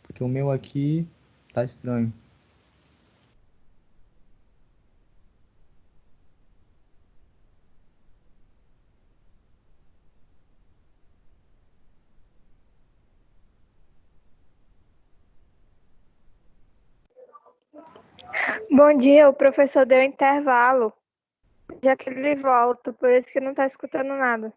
Porque o meu aqui tá estranho. Bom dia, o professor deu intervalo, já que ele volta, por isso que não está escutando nada.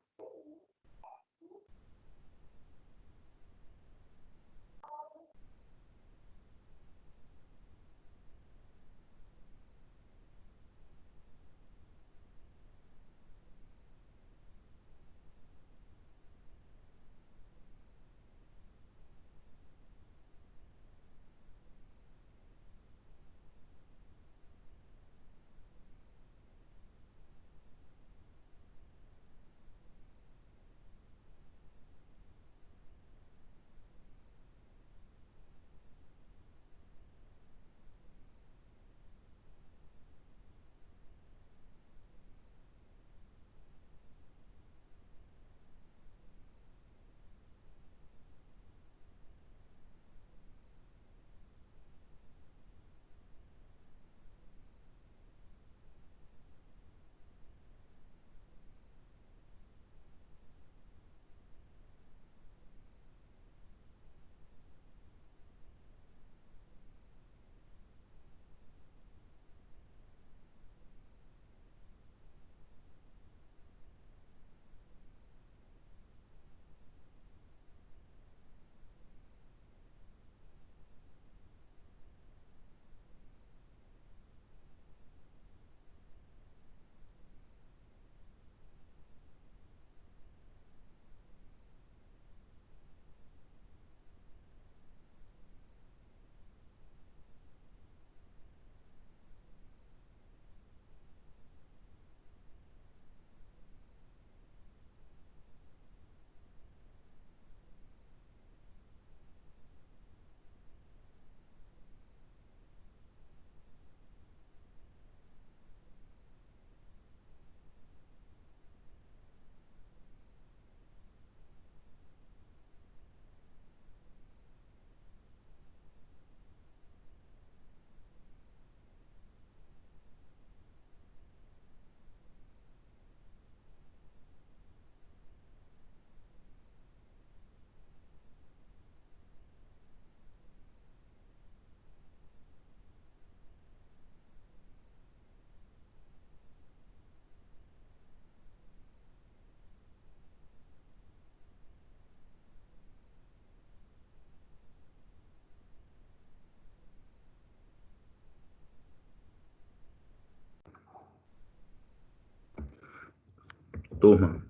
Turma,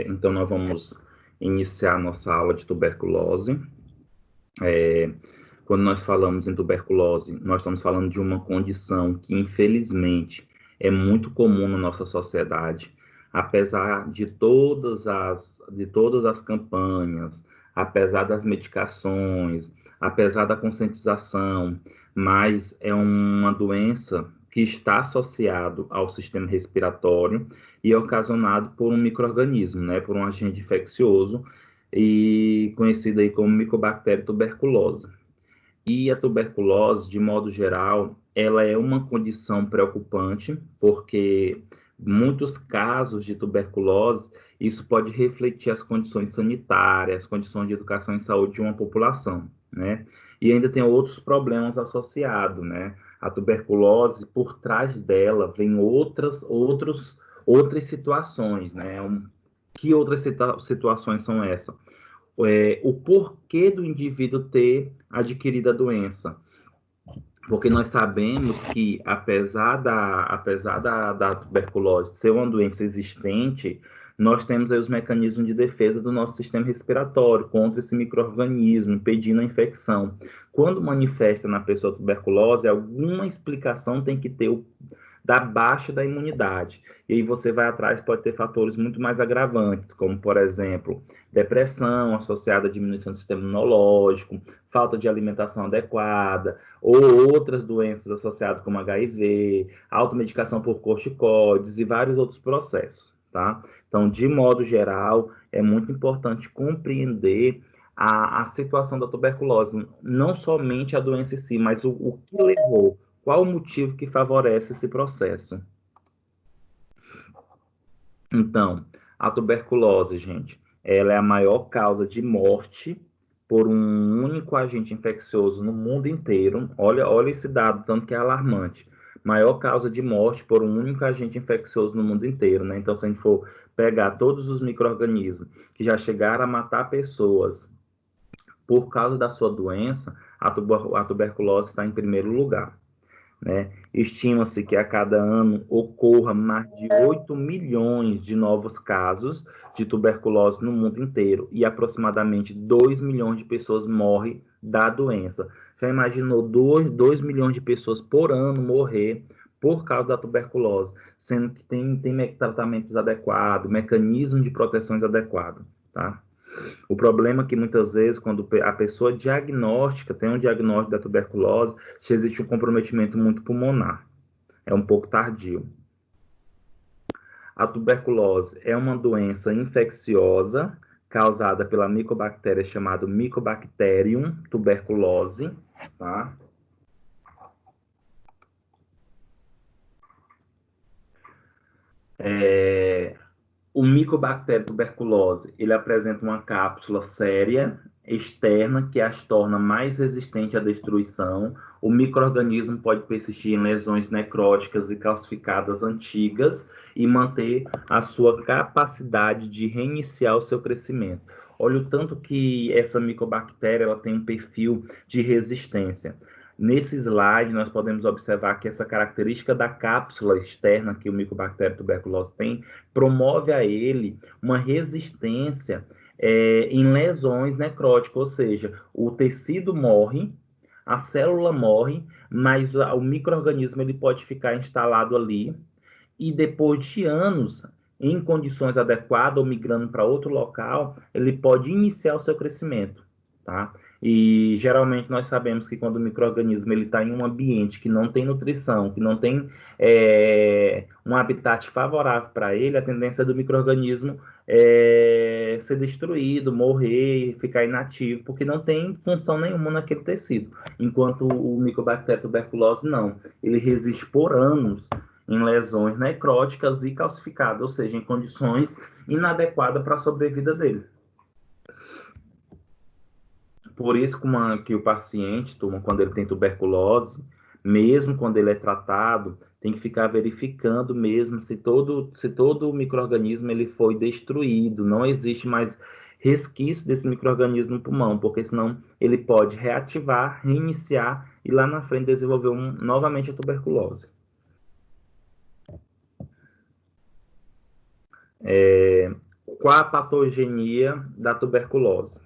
então nós vamos iniciar nossa aula de tuberculose. Quando nós falamos em tuberculose, nós estamos falando de uma condição que, infelizmente, é muito comum na nossa sociedade, apesar de todas as campanhas, apesar das medicações, apesar da conscientização, mas é uma doença que está associado ao sistema respiratório e é ocasionado por um micro-organismo, né, por um agente infeccioso e conhecido aí como Mycobacterium tuberculose. E a tuberculose, de modo geral, ela é uma condição preocupante, porque muitos casos de tuberculose, isso pode refletir as condições sanitárias, as condições de educação e saúde de uma população, né? E ainda tem outros problemas associados, né? A tuberculose, por trás dela, vem outras situações, né? Que outras situações são essas? O porquê do indivíduo ter adquirido a doença. Porque nós sabemos que, apesar da tuberculose ser uma doença existente, nós temos aí os mecanismos de defesa do nosso sistema respiratório contra esse micro-organismo, impedindo a infecção. Quando manifesta na pessoa tuberculose, alguma explicação tem que ter da baixa da imunidade. E aí você vai atrás, pode ter fatores muito mais agravantes, como, por exemplo, depressão associada à diminuição do sistema imunológico, falta de alimentação adequada, ou outras doenças associadas como HIV, automedicação por corticoides e vários outros processos, tá? Então, de modo geral, é muito importante compreender a situação da tuberculose, não somente a doença em si, mas o que levou, qual o motivo que favorece esse processo. Então, a tuberculose, gente, ela é a maior causa de morte por um único agente infeccioso no mundo inteiro. Olha esse dado, tanto que é alarmante. Maior causa de morte por um único agente infeccioso no mundo inteiro, né? Então, se a gente for pegar todos os micro-organismos que já chegaram a matar pessoas por causa da sua doença, a tuberculose está em primeiro lugar, né? Estima-se que a cada ano ocorra mais de 8 milhões de novos casos de tuberculose no mundo inteiro e aproximadamente 2 milhões de pessoas morrem da doença. Já imaginou 2 milhões de pessoas por ano morrer por causa da tuberculose, sendo que tem tratamentos adequados, mecanismos de proteções adequados, tá? O problema é que muitas vezes, quando a pessoa diagnóstica, tem um diagnóstico da tuberculose, se existe um comprometimento muito pulmonar. É um pouco tardio. A tuberculose é uma doença infecciosa causada pela micobactéria chamada Mycobacterium tuberculose, tá? O Mycobacterium tuberculose, ele apresenta uma cápsula séria externa que as torna mais resistentes à destruição. O micro-organismo pode persistir em lesões necróticas e calcificadas antigas e manter a sua capacidade de reiniciar o seu crescimento. Olha o tanto que essa micobactéria ela tem um perfil de resistência. Nesse slide, nós podemos observar que essa característica da cápsula externa que o Mycobacterium tuberculose tem promove a ele uma resistência em lesões necróticas, ou seja, o tecido morre, a célula morre, mas o micro-organismo ele pode ficar instalado ali e depois de anos, em condições adequadas ou migrando para outro local, ele pode iniciar o seu crescimento, tá? E geralmente nós sabemos que quando o micro-organismo está em um ambiente que não tem nutrição, que não tem um habitat favorável para ele, a tendência do micro-organismo é ser destruído, morrer, ficar inativo, porque não tem função nenhuma naquele tecido. Enquanto o Mycobacterium tuberculose não, ele resiste por anos em lesões necróticas e calcificadas, ou seja, em condições inadequadas para a sobrevida dele. Por isso que o paciente, quando ele tem tuberculose, mesmo quando ele é tratado, tem que ficar verificando mesmo se todo o micro-organismo ele foi destruído, não existe mais resquício desse micro-organismo no pulmão, porque senão ele pode reativar, reiniciar e lá na frente desenvolver novamente a tuberculose. Qual a patogenia da tuberculose?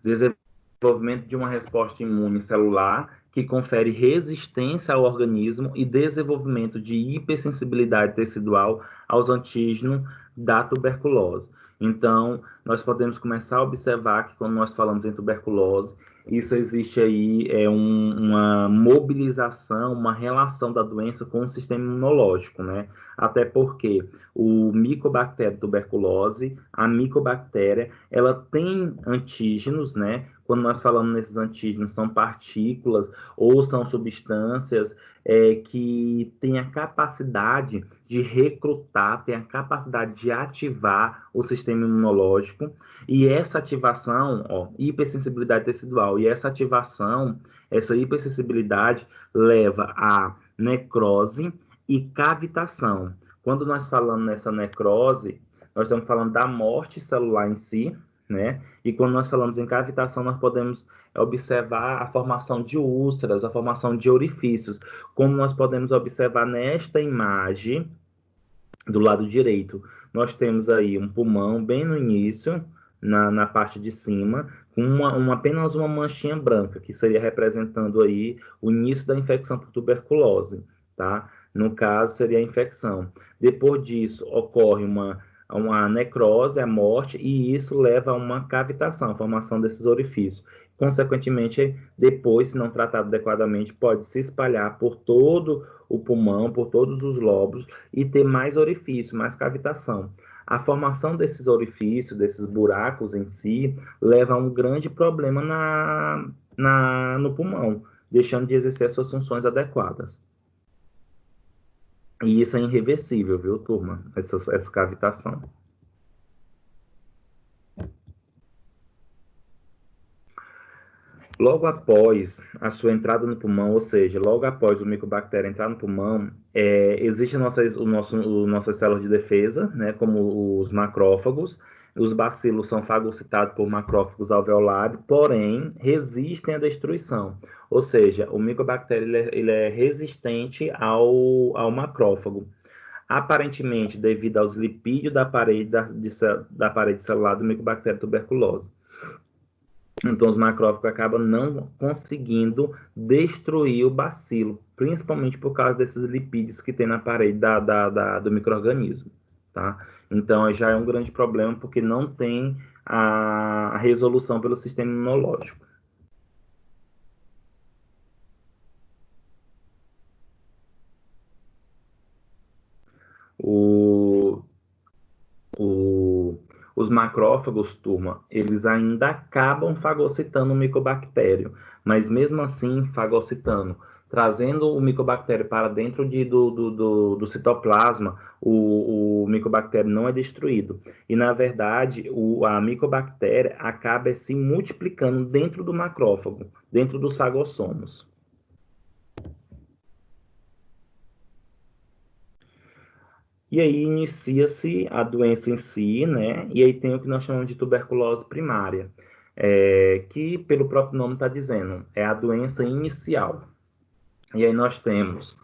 Desenvolvimento de uma resposta imune celular que confere resistência ao organismo e desenvolvimento de hipersensibilidade tecidual aos antígenos da tuberculose. Então, nós podemos começar a observar que quando nós falamos em tuberculose, isso existe aí uma mobilização, uma relação da doença com o sistema imunológico, né? Até porque o Mycobacterium tuberculose, a micobactéria, ela tem antígenos, né? Quando nós falamos nesses antígenos, são partículas ou são substâncias que têm a capacidade de recrutar, têm a capacidade de ativar o sistema imunológico, e essa ativação, hipersensibilidade tecidual, e essa ativação, essa hipersensibilidade leva à necrose e cavitação. Quando nós falamos nessa necrose, nós estamos falando da morte celular em si, né? E quando nós falamos em cavitação, nós podemos observar a formação de úlceras, a formação de orifícios, como nós podemos observar nesta imagem do lado direito. Nós temos aí um pulmão bem no início, na parte de cima, com apenas uma manchinha branca, que seria representando aí o início da infecção por tuberculose, tá? No caso, seria a infecção. Depois disso, ocorre uma necrose, a morte, e isso leva a uma cavitação, a formação desses orifícios. consequentemente, depois, se não tratado adequadamente, pode se espalhar por todo o pulmão, por todos os lobos e ter mais orifício, mais cavitação. A formação desses orifícios, desses buracos em si, leva a um grande problema no pulmão, deixando de exercer as suas funções adequadas. E isso é irreversível, viu, turma? Essa cavitação. Logo após a sua entrada no pulmão, ou seja, logo após o micobactéria entrar no pulmão, existem nossas células de defesa, né, como os macrófagos. Os bacilos são fagocitados por macrófagos alveolares, porém resistem à destruição. Ou seja, o micobactéria ele é resistente ao macrófago. Aparentemente, devido aos lipídios da parede celular do micobactéria tuberculose. Então, os macrófagos acabam não conseguindo destruir o bacilo, principalmente por causa desses lipídios que tem na parede do micro-organismo, tá? Então, já é um grande problema porque não tem a resolução pelo sistema imunológico. Os macrófagos, turma, eles ainda acabam fagocitando o micobactério, mas mesmo assim fagocitando, trazendo o micobactério para dentro do citoplasma, o micobactério não é destruído. E, na verdade, a micobactéria acaba se multiplicando dentro do macrófago, dentro dos fagossomos. E aí inicia-se a doença em si, né? E aí tem o que nós chamamos de tuberculose primária, que pelo próprio nome está dizendo, é a doença inicial. E aí nós temos,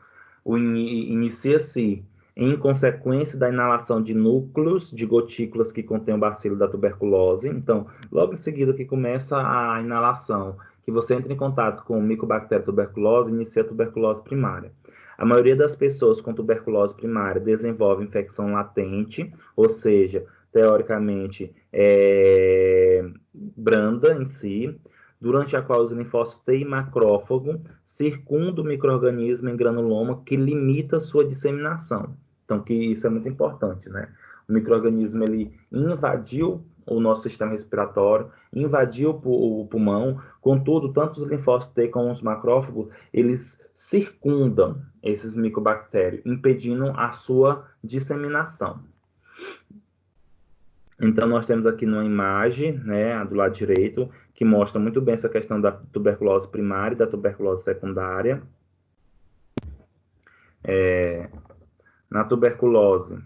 inicia-se em consequência da inalação de núcleos de gotículas que contêm o bacilo da tuberculose. Então, logo em seguida que começa a inalação, que você entra em contato com o micobactéria tuberculose, inicia a tuberculose primária. A maioria das pessoas com tuberculose primária desenvolve infecção latente, ou seja, teoricamente branda em si, durante a qual os linfócitos T e macrófago circundam o micro-organismo em granuloma que limita sua disseminação. Então, que isso é muito importante, né? O micro-organismo, ele invadiu o nosso sistema respiratório, invadiu o pulmão, contudo, tanto os linfócitos T como os macrófagos, eles circundam esses micobactérios, impedindo a sua disseminação. Então, nós temos aqui numa imagem, né, do lado direito, que mostra muito bem essa questão da tuberculose primária e da tuberculose secundária. Na tuberculose,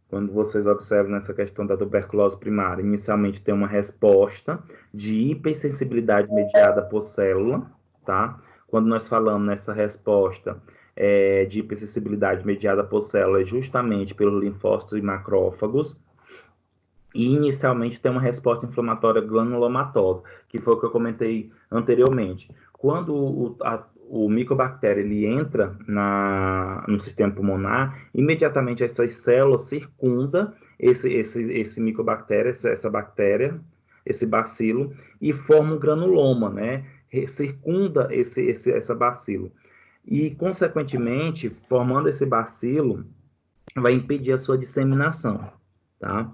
quando vocês observam nessa questão da tuberculose primária, inicialmente tem uma resposta de hipersensibilidade mediada por célula, tá? Quando nós falamos nessa resposta de hipersensibilidade mediada por célula, é justamente pelos linfócitos e macrófagos, e inicialmente tem uma resposta inflamatória granulomatosa, que foi o que eu comentei anteriormente. Quando o micobactéria ele entra no sistema pulmonar, imediatamente essas células circundam esse micobactéria, essa bactéria, esse bacilo, e forma um granuloma, né? Circunda essa bacilo. E, consequentemente, formando esse bacilo, vai impedir a sua disseminação, tá?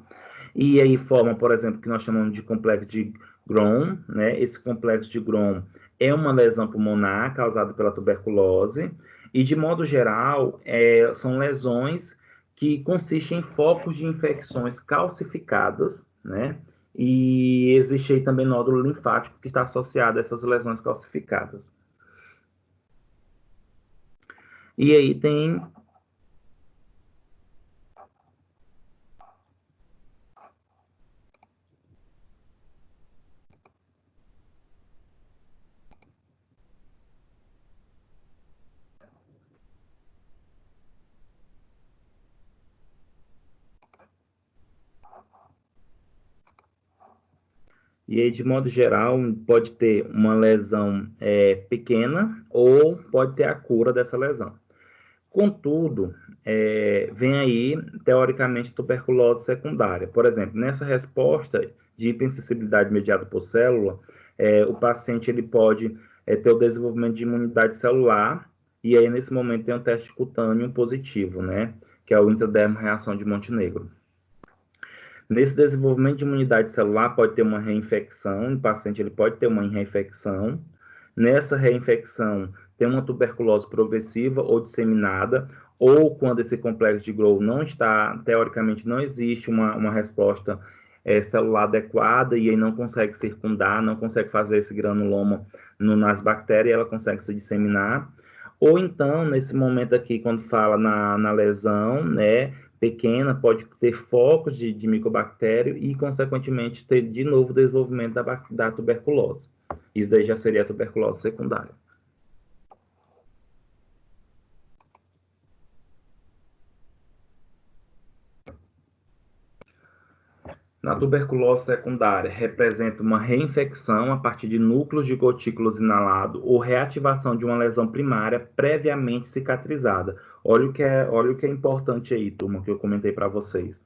E aí forma, por exemplo, que nós chamamos de complexo de Crohn, né? Esse complexo de Crohn é uma lesão pulmonar causada pela tuberculose e, de modo geral, são lesões que consistem em focos de infecções calcificadas, né? E existe aí também nódulo linfático que está associado a essas lesões calcificadas. E aí tem E aí, de modo geral, pode ter uma lesão pequena ou pode ter a cura dessa lesão. Contudo, vem aí, teoricamente, tuberculose secundária. Por exemplo, nessa resposta de hipersensibilidade mediada por célula, o paciente ele pode ter o desenvolvimento de imunidade celular, e aí, nesse momento, tem um teste cutâneo positivo, né? Que é o intradermo reação de Montenegro. Nesse desenvolvimento de imunidade celular, pode ter uma reinfecção, o paciente ele pode ter uma reinfecção. Nessa reinfecção, tem uma tuberculose progressiva ou disseminada, ou quando esse complexo de Grow não está, teoricamente, não existe uma resposta celular adequada e aí não consegue circundar, não consegue fazer esse granuloma nas bactérias, ela consegue se disseminar. Ou então, nesse momento aqui, quando fala na lesão, né, pequena, pode ter focos de micobactério e, consequentemente, ter de novo o desenvolvimento da tuberculose. Isso daí já seria a tuberculose secundária. Na tuberculose secundária, representa uma reinfecção a partir de núcleos de gotículos inalados ou reativação de uma lesão primária previamente cicatrizada. Olha o que é importante aí, turma, que eu comentei para vocês.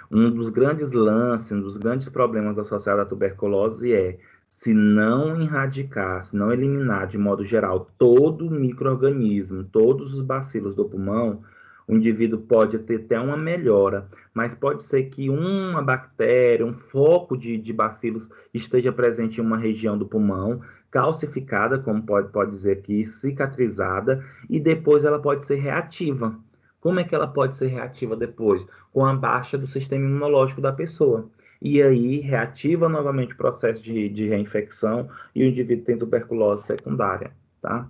Um dos grandes lances, um dos grandes problemas associados à tuberculose se não erradicar, se não eliminar de modo geral todo o micro-organismo, todos os bacilos do pulmão, o indivíduo pode ter até uma melhora, mas pode ser que uma bactéria, um foco de bacilos esteja presente em uma região do pulmão, calcificada, como pode dizer aqui, cicatrizada, e depois ela pode ser reativa. Como é que ela pode ser reativa depois? Com a baixa do sistema imunológico da pessoa. E aí reativa novamente o processo de reinfecção e o indivíduo tem tuberculose secundária, tá?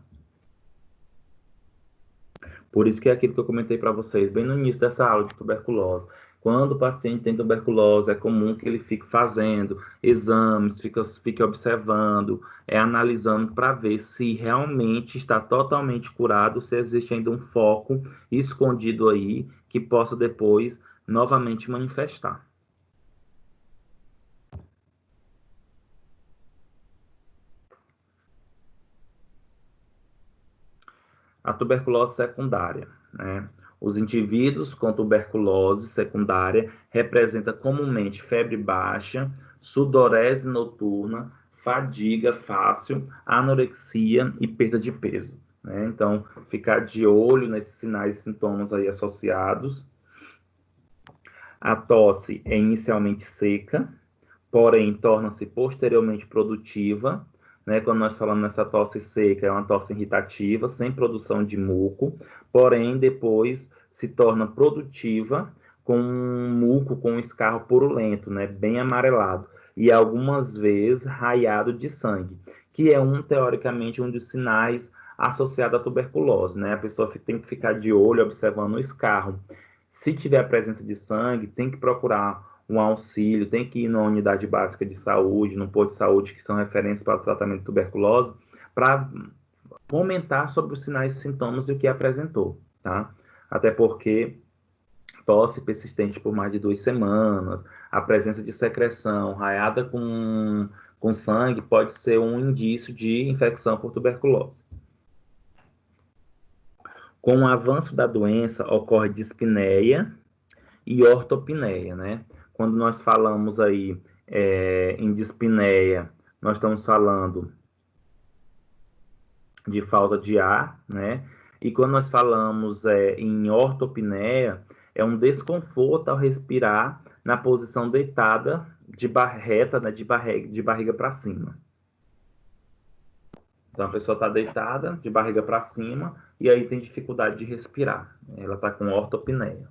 Por isso que é aquilo que eu comentei para vocês bem no início dessa aula de tuberculose. Quando o paciente tem tuberculose, é comum que ele fique fazendo exames, fique observando, analisando para ver se realmente está totalmente curado, se existe ainda um foco escondido aí que possa depois novamente manifestar. A tuberculose secundária, né? Os indivíduos com tuberculose secundária representam comumente febre baixa, sudorese noturna, fadiga fácil, anorexia e perda de peso, né? Então, ficar de olho nesses sinais e sintomas aí associados. A tosse é inicialmente seca, porém torna-se posteriormente produtiva, né? Quando nós falamos nessa tosse seca, é uma tosse irritativa, sem produção de muco, porém depois se torna produtiva com um muco, com um escarro purulento, né? Bem amarelado, e algumas vezes raiado de sangue, que é teoricamente, um dos sinais associados à tuberculose, né? A pessoa tem que ficar de olho observando o escarro. Se tiver a presença de sangue, tem que procurar um auxílio, tem que ir na unidade básica de saúde, no posto de saúde, que são referências para o tratamento de tuberculose, para comentar sobre os sinais e sintomas e o que apresentou, tá? Até porque tosse persistente por mais de 2 semanas, a presença de secreção raiada com sangue pode ser um indício de infecção por tuberculose. Com o avanço da doença, ocorre dispneia e ortopneia, né? Quando nós falamos aí em dispneia, nós estamos falando de falta de ar, né? E quando nós falamos em ortopneia, é um desconforto ao respirar na posição deitada, reta, né? De barriga para cima. Então, a pessoa está deitada, de barriga para cima, e aí tem dificuldade de respirar. Ela está com ortopneia.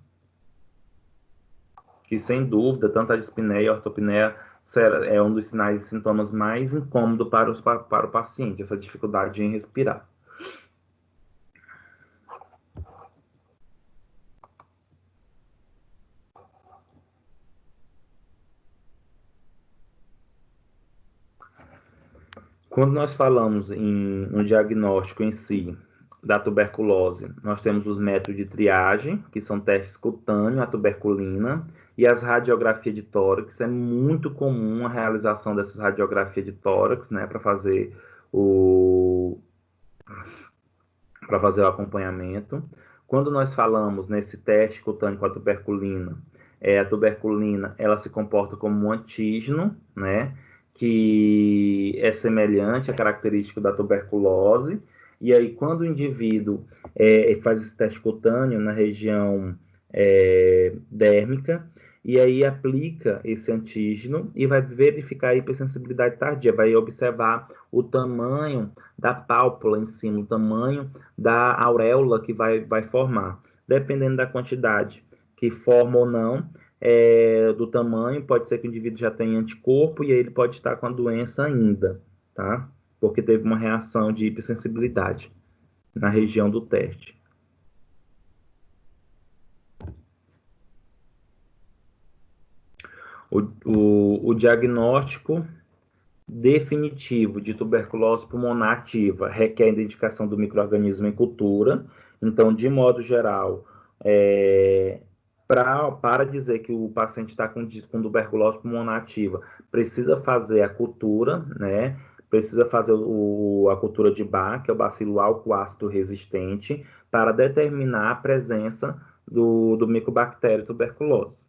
Que, sem dúvida, tanto a dispneia e a ortopneia é um dos sinais e sintomas mais incômodos para o paciente, essa dificuldade em respirar. Quando nós falamos no diagnóstico em si, da tuberculose, nós temos os métodos de triagem, que são testes cutâneos, a tuberculina, e as radiografias de tórax. É muito comum a realização dessas radiografias de tórax, né, para fazer o acompanhamento. Quando nós falamos nesse teste cutâneo com a tuberculina ela se comporta como um antígeno, né, que é semelhante à característica da tuberculose. E aí, quando o indivíduo faz esse teste cutâneo na região dérmica, e aí aplica esse antígeno e vai verificar a hipersensibilidade tardia, vai observar o tamanho da pálpula em cima, o tamanho da auréola que vai formar. Dependendo da quantidade que forma ou não, do tamanho, pode ser que o indivíduo já tenha anticorpo e aí ele pode estar com a doença ainda, tá? Porque teve uma reação de hipersensibilidade na região do teste. O diagnóstico definitivo de tuberculose pulmonar ativa requer a identificação do micro-organismo em cultura. Então, de modo geral, para dizer que o paciente está com tuberculose pulmonar ativa, precisa fazer a cultura, né? Precisa fazer a cultura de Bach, que é o bacilo álcool-ácido resistente, para determinar a presença do micobactério tuberculose.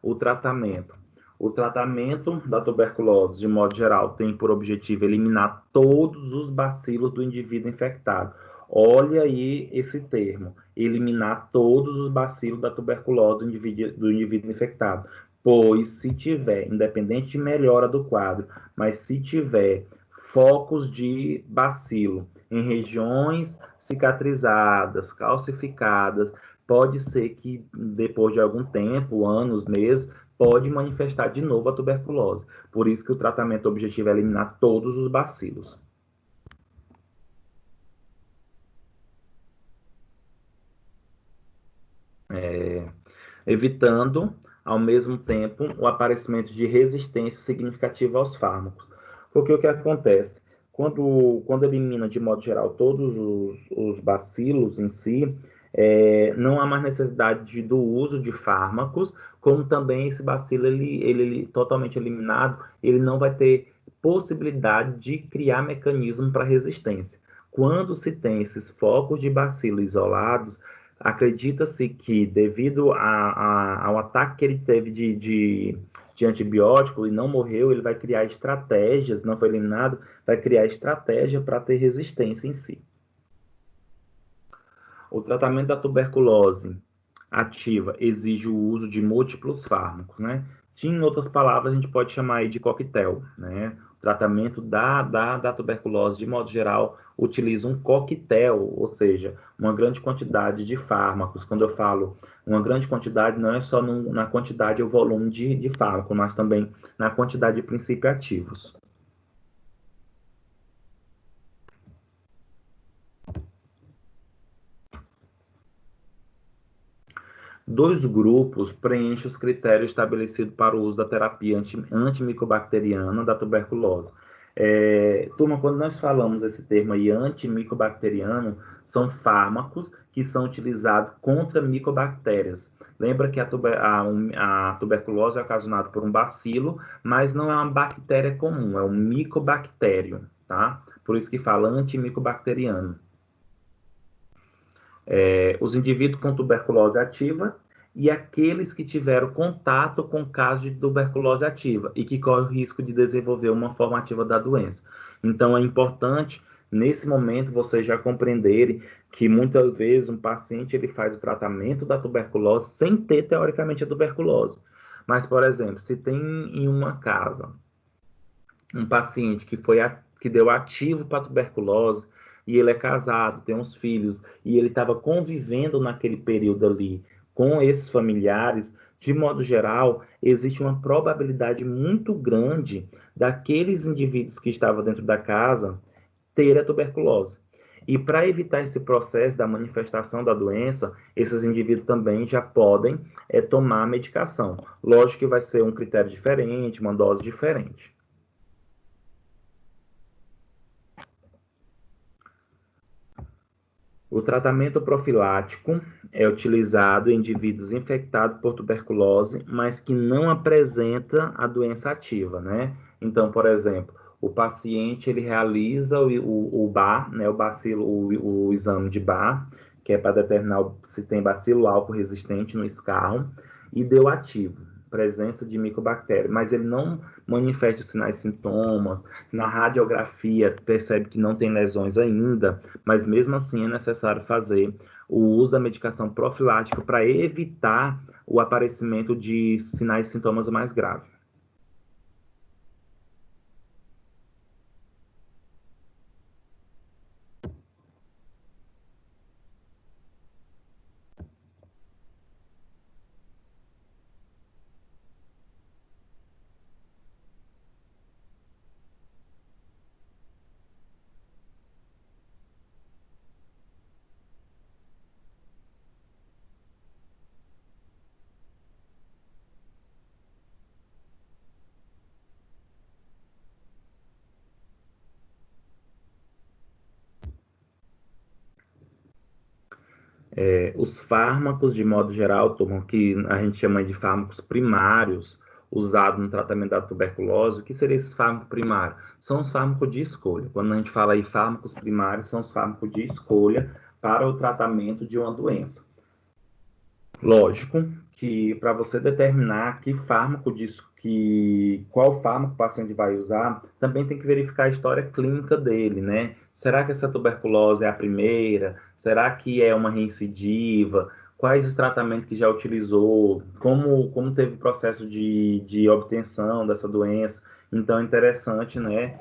O tratamento. O tratamento da tuberculose, de modo geral, tem por objetivo eliminar todos os bacilos do indivíduo infectado. Olha aí esse termo, eliminar todos os bacilos da tuberculose do indivíduo infectado. Pois se tiver, independente de melhora do quadro, mas se tiver focos de bacilo em regiões cicatrizadas, calcificadas, pode ser que depois de algum tempo, anos, meses, pode manifestar de novo a tuberculose. Por isso que o tratamento objetivo é eliminar todos os bacilos. Evitando, ao mesmo tempo, o aparecimento de resistência significativa aos fármacos. Porque o que acontece? Quando elimina, de modo geral, todos os bacilos em si, não há mais necessidade do uso de fármacos, como também esse bacilo, ele totalmente eliminado, ele não vai ter possibilidade de criar mecanismo para resistência. Quando se tem esses focos de bacilo isolados, acredita-se que, devido ao ataque que ele teve de antibiótico e não morreu, ele vai criar estratégias, não foi eliminado, vai criar estratégia para ter resistência em si. O tratamento da tuberculose ativa exige o uso de múltiplos fármacos, né? Em outras palavras, a gente pode chamar aí de coquetel, né? O tratamento da tuberculose, de modo geral, utiliza um coquetel, ou seja, uma grande quantidade de fármacos. Quando eu falo uma grande quantidade, não é só na quantidade ou volume de fármaco, mas também na quantidade de princípios ativos. Dois grupos preenchem os critérios estabelecidos para o uso da terapia antimicobacteriana da tuberculose. Turma, quando nós falamos esse termo aí, antimicobacteriano, são fármacos que são utilizados contra micobactérias. Lembra que a tuberculose é ocasionada por um bacilo, mas não é uma bactéria comum, é um micobactério, tá? Por isso que fala antimicobacteriano. Os indivíduos com tuberculose ativa e aqueles que tiveram contato com casos de tuberculose ativa e que correm o risco de desenvolver uma forma ativa da doença. Então, é importante, nesse momento, vocês já compreenderem que, muitas vezes, um paciente ele faz o tratamento da tuberculose sem ter, teoricamente, a tuberculose. Mas, por exemplo, se tem em uma casa um paciente que deu ativo para tuberculose, e ele é casado, tem uns filhos, e ele estava convivendo naquele período ali com esses familiares, de modo geral, existe uma probabilidade muito grande daqueles indivíduos que estavam dentro da casa ter a tuberculose. E para evitar esse processo da manifestação da doença, esses indivíduos também já podem tomar a medicação. Lógico que vai ser um critério diferente, uma dose diferente. O tratamento profilático é utilizado em indivíduos infectados por tuberculose, mas que não apresenta a doença ativa, né? Então, por exemplo, o paciente ele realiza o BAR, né, o bacilo, o exame de BAR, que é para determinar se tem bacilo álcool resistente no escarro, e deu ativo, presença de micobactéria, mas ele não manifesta sinais e sintomas. Na radiografia percebe que não tem lesões ainda, mas mesmo assim é necessário fazer o uso da medicação profilática para evitar o aparecimento de sinais e sintomas mais graves. Os fármacos, de modo geral, que a gente chama de fármacos primários, usados no tratamento da tuberculose. O que seriam esses fármacos primários? São os fármacos de escolha. Quando a gente fala em fármacos primários, são os fármacos de escolha para o tratamento de uma doença. Lógico que para você determinar qual fármaco o paciente vai usar, também tem que verificar a história clínica dele, né? Será que essa tuberculose é a primeira? Será que é uma recidiva? Quais os tratamentos que já utilizou? Como teve o processo de obtenção dessa doença? Então é interessante, né,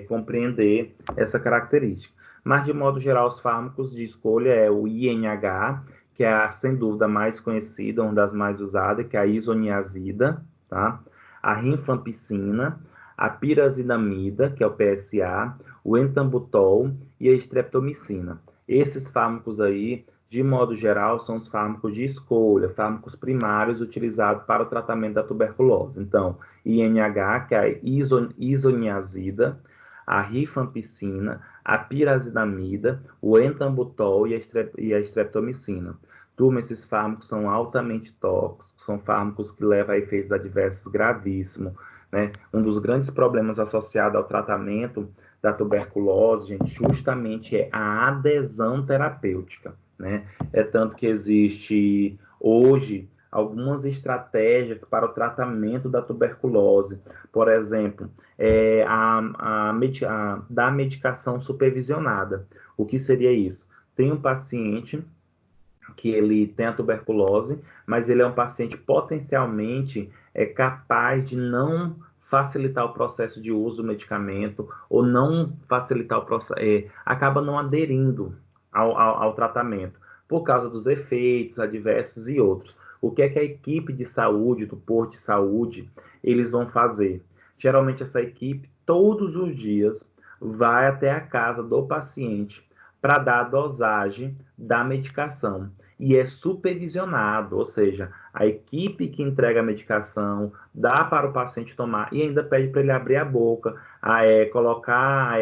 compreender essa característica. Mas, de modo geral, os fármacos de escolha é o INH, que é a, sem dúvida, mais conhecida, uma das mais usadas, que é a isoniazida, tá? A rifampicina, a pirazinamida, que é o PSA, o etambutol e a streptomicina. Esses fármacos aí, de modo geral, são os fármacos de escolha, fármacos primários utilizados para o tratamento da tuberculose. Então, INH, que é a isoniazida, a rifampicina, a pirazinamida, o etambutol e a streptomicina. Turma, esses fármacos são altamente tóxicos, são fármacos que levam a efeitos adversos gravíssimos, né? Um dos grandes problemas associados ao tratamento da tuberculose, gente, justamente é a adesão terapêutica, né? É tanto que existe hoje algumas estratégias para o tratamento da tuberculose. Por exemplo, da medicação supervisionada. O que seria isso? Tem um paciente que ele tem a tuberculose, mas ele é um paciente potencialmente capaz de não facilitar o processo de uso do medicamento ou não facilitar o processo, acaba não aderindo ao tratamento por causa dos efeitos adversos e outros. O que é que a equipe de saúde, do posto de saúde, eles vão fazer? Geralmente essa equipe, todos os dias, vai até a casa do paciente para dar a dosagem da medicação e é supervisionado, ou seja, a equipe que entrega a medicação dá para o paciente tomar e ainda pede para ele abrir a boca, colocar,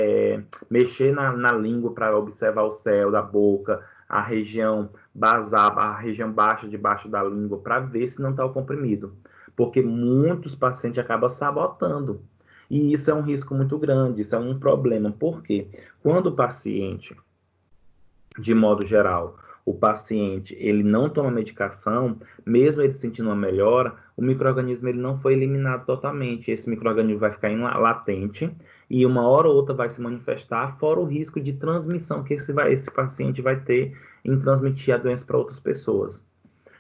mexer na língua para observar o céu da boca, a região basal, a região baixa debaixo da língua para ver se não está o comprimido, porque muitos pacientes acabam sabotando. E isso é um risco muito grande, isso é um problema. Por quê? Quando o paciente, de modo geral, o paciente ele não toma medicação, mesmo ele sentindo uma melhora, o micro-organismo ele não foi eliminado totalmente. Esse micro-organismo vai ficar latente e uma hora ou outra vai se manifestar, fora o risco de transmissão que esse paciente vai ter em transmitir a doença para outras pessoas.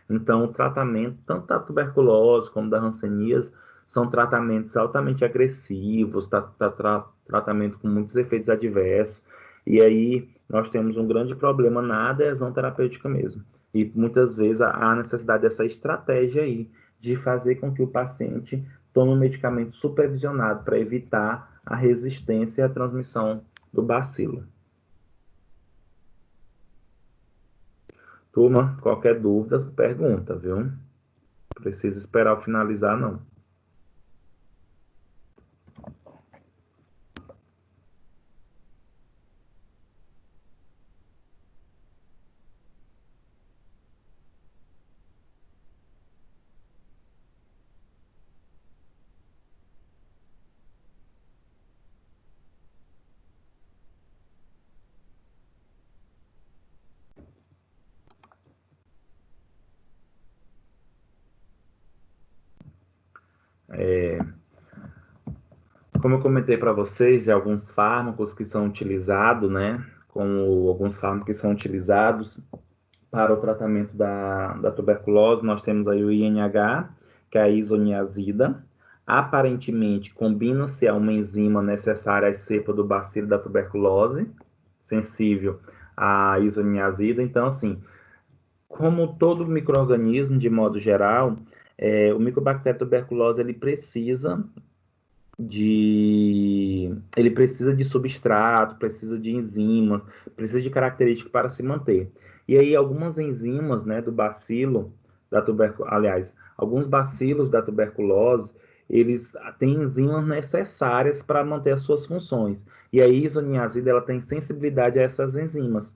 Então, o tratamento, tanto da tuberculose como da hanseníase, são tratamentos altamente agressivos, tratamento com muitos efeitos adversos, e aí nós temos um grande problema na adesão terapêutica mesmo. E muitas vezes há necessidade dessa estratégia aí, de fazer com que o paciente tome um medicamento supervisionado para evitar a resistência e a transmissão do bacilo. Turma, qualquer dúvida, pergunta, viu? Precisa esperar eu finalizar, não. Como eu comentei para vocês, de alguns fármacos que são utilizados, né? Como alguns fármacos que são utilizados para o tratamento da tuberculose, nós temos aí o INH, que é a isoniazida. Aparentemente, combina-se a uma enzima necessária à cepa do bacilo da tuberculose, sensível à isoniazida. Então, assim, como todo micro-organismo, de modo geral, o Mycobacterium tuberculose ele precisa de substrato, precisa de enzimas, precisa de características para se manter. E aí algumas enzimas, né, do bacilo da tuberculose, aliás, alguns bacilos da tuberculose, eles têm enzimas necessárias para manter as suas funções. E a isoniazida, ela tem sensibilidade a essas enzimas.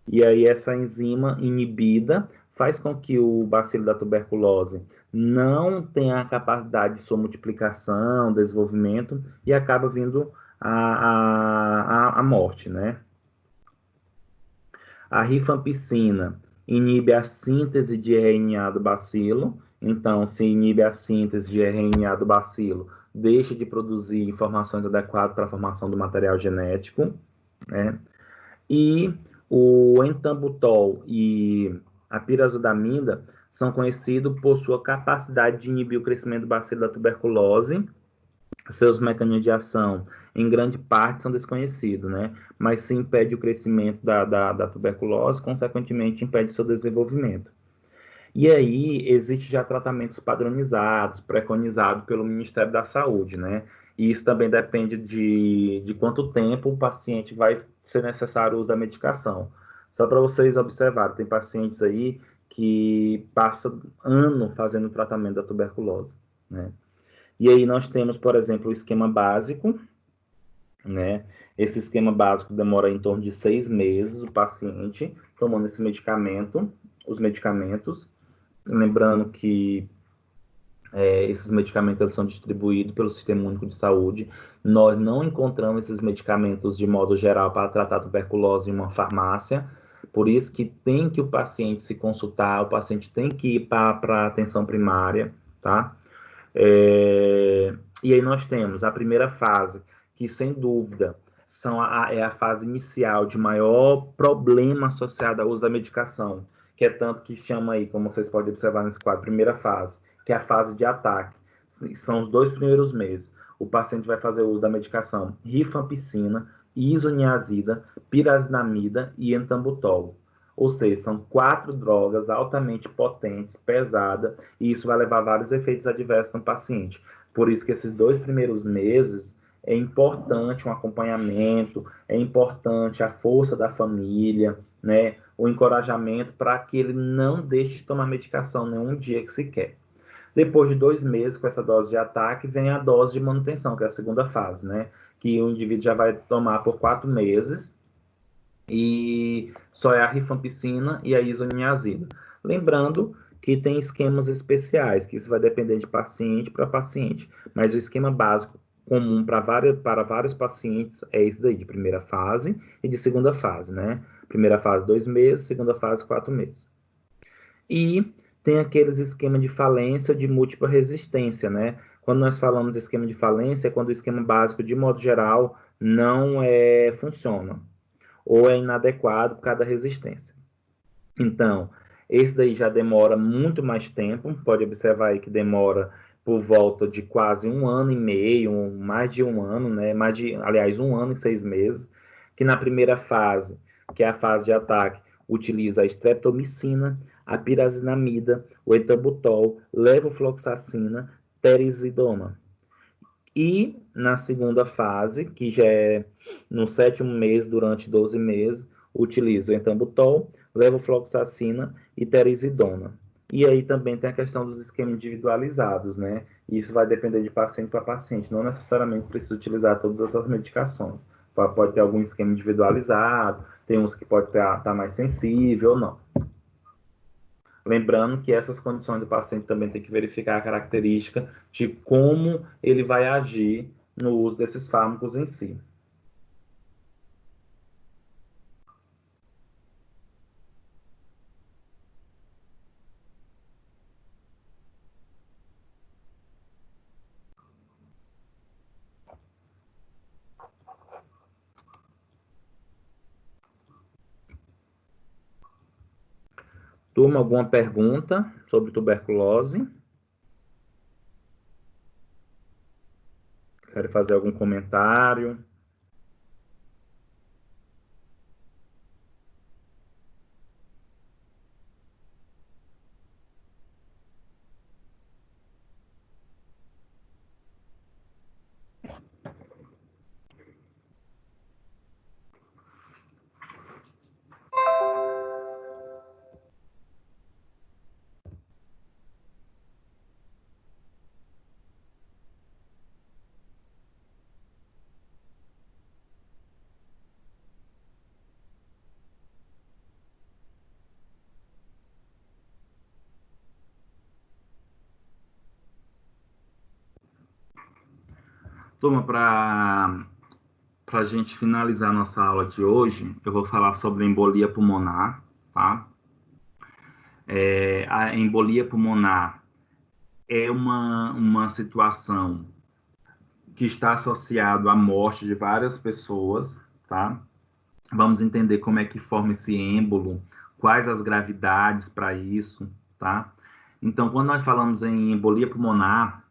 E aí essa enzima inibida faz com que o bacilo da tuberculose não tenha a capacidade de sua multiplicação, desenvolvimento, e acaba vindo a morte, né? A rifampicina inibe a síntese de RNA do bacilo, então se inibe a síntese de RNA do bacilo, deixa de produzir informações adequadas para a formação do material genético, né? E o etambutol e a pirazodamida são conhecidos por sua capacidade de inibir o crescimento do bacilo da tuberculose. Seus mecanismos de ação, em grande parte, são desconhecidos, né? Mas se impede o crescimento da tuberculose, consequentemente, impede seu desenvolvimento. E aí, existe já tratamentos padronizados, preconizados pelo Ministério da Saúde, né? E isso também depende de quanto tempo o paciente vai ser necessário o uso da medicação. Só para vocês observarem, tem pacientes aí que passam ano fazendo o tratamento da tuberculose, né? E aí nós temos, por exemplo, o esquema básico, né? Esse esquema básico demora em torno de 6 meses, o paciente tomando esse medicamento, os medicamentos. Lembrando que esses medicamentos eles são distribuídos pelo Sistema Único de Saúde. Nós não encontramos esses medicamentos de modo geral para tratar tuberculose em uma farmácia. Por isso que tem que o paciente se consultar, o paciente tem que ir para a atenção primária, tá? E aí nós temos a primeira fase, que sem dúvida é a fase inicial de maior problema associado ao uso da medicação, que é tanto que chama aí, como vocês podem observar nesse quadro, primeira fase, que é a fase de ataque. São os 2 primeiros meses. O paciente vai fazer uso da medicação rifampicina, isoniazida, pirazinamida e etambutol. Ou seja, são 4 drogas altamente potentes, pesadas, e isso vai levar a vários efeitos adversos no paciente. Por isso que esses 2 primeiros meses é importante um acompanhamento, é importante a força da família, né? O encorajamento para que ele não deixe de tomar medicação nenhum dia que se quer. Depois de 2 meses com essa dose de ataque, vem a dose de manutenção, que é a segunda fase, né? Que o indivíduo já vai tomar por 4 meses, e só é a rifampicina e a isoniazida. Lembrando que tem esquemas especiais, que isso vai depender de paciente para paciente, mas o esquema básico comum para vários pacientes é esse daí, de primeira fase e de segunda fase, né? Primeira fase, 2 meses, segunda fase, 4 meses. E tem aqueles esquemas de falência ou de múltipla resistência, né? Quando nós falamos de esquema de falência, é quando o esquema básico, de modo geral, não funciona ou é inadequado por causa da resistência. Então, esse daí já demora muito mais tempo, pode observar aí que demora por volta de quase 1 ano e meio, mais de 1 ano, né? Aliás, 1 ano e 6 meses, que na primeira fase, que é a fase de ataque, utiliza a streptomicina, a pirazinamida, o etambutol, levofloxacina, terizidona. E na segunda fase, que já é no 7º mês, durante 12 meses, utiliza o etambutol, levofloxacina e terizidona. E aí também tem a questão dos esquemas individualizados, né? Isso vai depender de paciente para paciente. Não necessariamente precisa utilizar todas essas medicações. Pode ter algum esquema individualizado, tem uns que pode estar mais sensível ou não. Lembrando que essas condições do paciente também tem que verificar a característica de como ele vai agir no uso desses fármacos em si. Turma, alguma pergunta sobre tuberculose? Quer fazer algum comentário? Turma, para a gente finalizar nossa aula de hoje, eu vou falar sobre embolia pulmonar, tá? A embolia pulmonar é uma situação que está associada à morte de várias pessoas, tá? Vamos entender como é que forma esse êmbolo, quais as gravidades para isso, tá? Então, quando nós falamos em embolia pulmonar,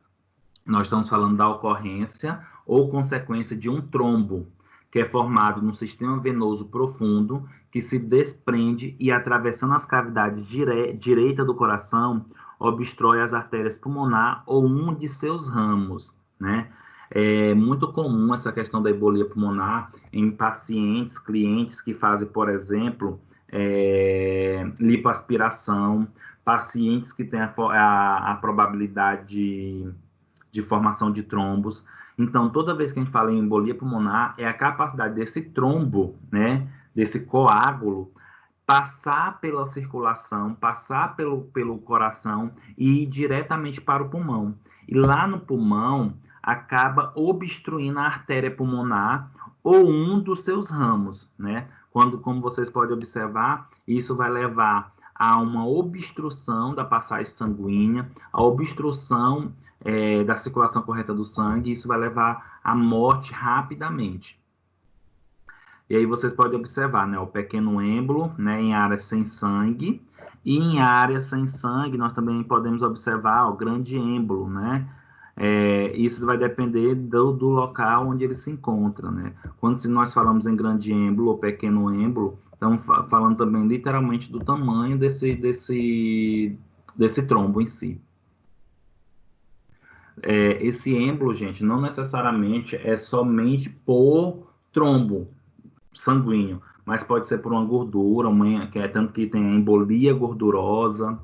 nós estamos falando da ocorrência ou consequência de um trombo, que é formado no sistema venoso profundo, que se desprende e, atravessando as cavidades direita do coração, obstrói as artérias pulmonar ou um de seus ramos, né? É muito comum essa questão da embolia pulmonar em pacientes, clientes que fazem, por exemplo, lipoaspiração, pacientes que têm a probabilidade de formação de trombos. Então, toda vez que a gente fala em embolia pulmonar, é a capacidade desse trombo, né, desse coágulo, passar pela circulação, passar pelo coração e ir diretamente para o pulmão. E lá no pulmão, acaba obstruindo a artéria pulmonar ou um dos seus ramos, né? Como vocês podem observar, isso vai levar a uma obstrução da passagem sanguínea, a obstrução da circulação correta do sangue, e isso vai levar à morte rapidamente. E aí vocês podem observar, né, o pequeno êmbolo, né, em áreas sem sangue, e em áreas sem sangue nós também podemos observar o grande êmbolo, né? Isso vai depender do local onde ele se encontra, né? Quando nós falamos em grande êmbolo ou pequeno êmbolo, estamos falando também literalmente do tamanho desse trombo em si. Esse êmbolo, gente, não necessariamente é somente por trombo sanguíneo, mas pode ser por uma gordura, tanto que tem a embolia gordurosa.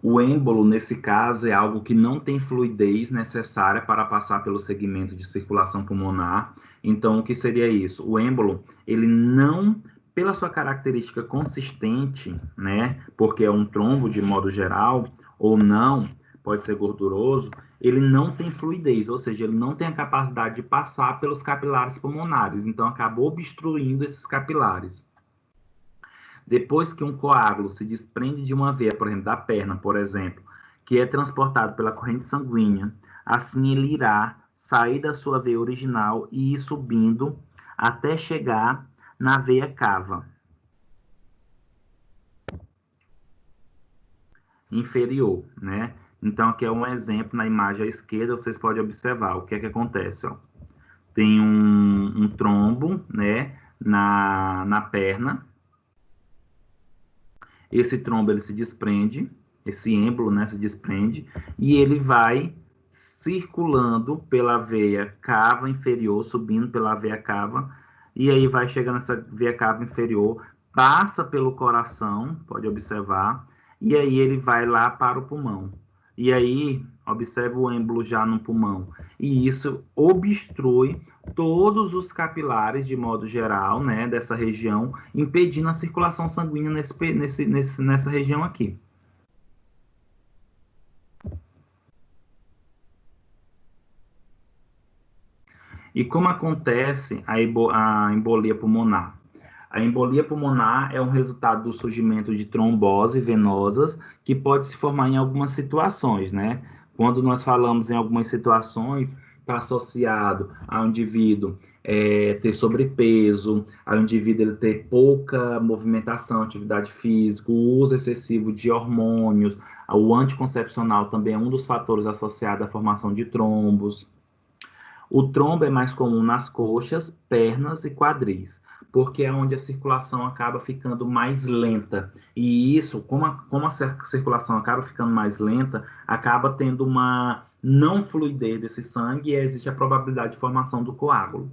O êmbolo, nesse caso, é algo que não tem fluidez necessária para passar pelo segmento de circulação pulmonar. Então, o que seria isso? O êmbolo, ele não, pela sua característica consistente, né, porque é um trombo de modo geral, ou não, pode ser gorduroso, ele não tem fluidez, ou seja, ele não tem a capacidade de passar pelos capilares pulmonares, então acaba obstruindo esses capilares. Depois que um coágulo se desprende de uma veia, por exemplo, da perna, por exemplo, que é transportado pela corrente sanguínea, assim ele irá sair da sua veia original e ir subindo até chegar na veia cava inferior, né? Então, aqui é um exemplo na imagem à esquerda, vocês podem observar o que é que acontece, ó. Tem um trombo, né, na perna. Esse trombo ele se desprende, esse êmbolo, né, se desprende, e ele vai circulando pela veia cava inferior, subindo pela veia cava, e aí vai chegar nessa veia cava inferior, passa pelo coração, pode observar, e aí ele vai lá para o pulmão. E aí, observa o êmbolo já no pulmão. E isso obstrui todos os capilares, de modo geral, né, dessa região, impedindo a circulação sanguínea nessa região aqui. E como acontece a embolia pulmonar? A embolia pulmonar é um resultado do surgimento de trombose venosas que pode se formar em algumas situações, né? Quando nós falamos em algumas situações, está associado ao indivíduo ter sobrepeso, ao indivíduo ele ter pouca movimentação, atividade física, o uso excessivo de hormônios, o anticoncepcional também é um dos fatores associados à formação de trombos. O trombo é mais comum nas coxas, pernas e quadris, porque é onde a circulação acaba ficando mais lenta. E isso, como a circulação acaba ficando mais lenta, acaba tendo uma não fluidez desse sangue e existe a probabilidade de formação do coágulo.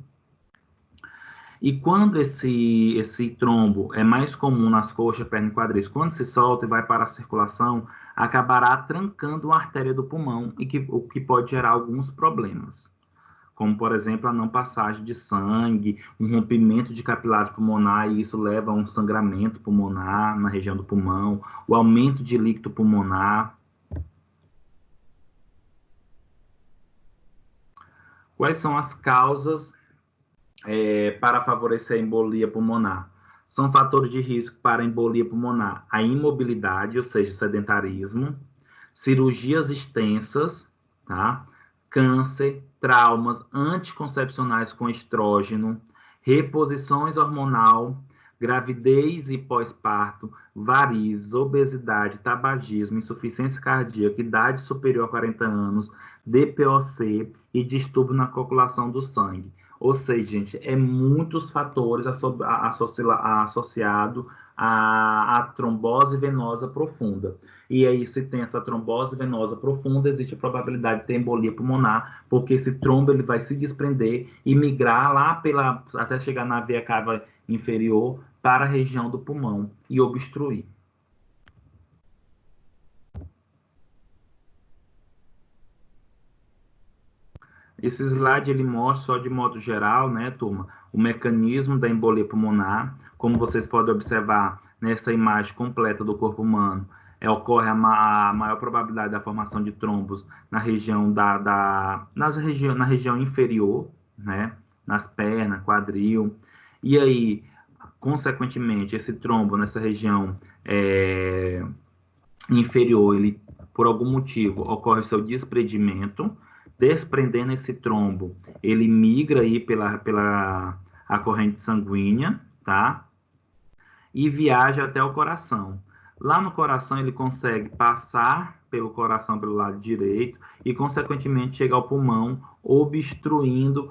E quando esse trombo é mais comum nas coxas, perna e quadris, quando se solta e vai para a circulação, acabará trancando uma artéria do pulmão, o que pode gerar alguns problemas, como, por exemplo, a não passagem de sangue, um rompimento de capilar pulmonar, e isso leva a um sangramento pulmonar na região do pulmão, o aumento de líquido pulmonar. Quais são as causas para favorecer a embolia pulmonar? São fatores de risco para a embolia pulmonar: a imobilidade, ou seja, sedentarismo, cirurgias extensas, tá? Câncer, traumas anticoncepcionais com estrógeno, reposições hormonal, gravidez e pós-parto, varizes, obesidade, tabagismo, insuficiência cardíaca, idade superior a 40 anos, DPOC e distúrbio na coagulação do sangue. Ou seja, gente, é muitos fatores associados à trombose venosa profunda. E aí, se tem essa trombose venosa profunda, existe a probabilidade de ter embolia pulmonar, porque esse trombo ele vai se desprender e migrar lá até chegar na veia cava inferior para a região do pulmão e obstruir. Esse slide ele mostra só de modo geral, né, turma, o mecanismo da embolia pulmonar. Como vocês podem observar nessa imagem completa do corpo humano, ocorre a maior probabilidade da formação de trombos na região na região inferior, né, nas pernas, quadril. E aí, consequentemente, esse trombo nessa região inferior, ele, por algum motivo, ocorre o seu desprendimento. Desprendendo esse trombo, ele migra aí pela a corrente sanguínea, tá? E viaja até o coração. Lá no coração, ele consegue passar pelo coração pelo lado direito e, consequentemente, chegar ao pulmão, obstruindo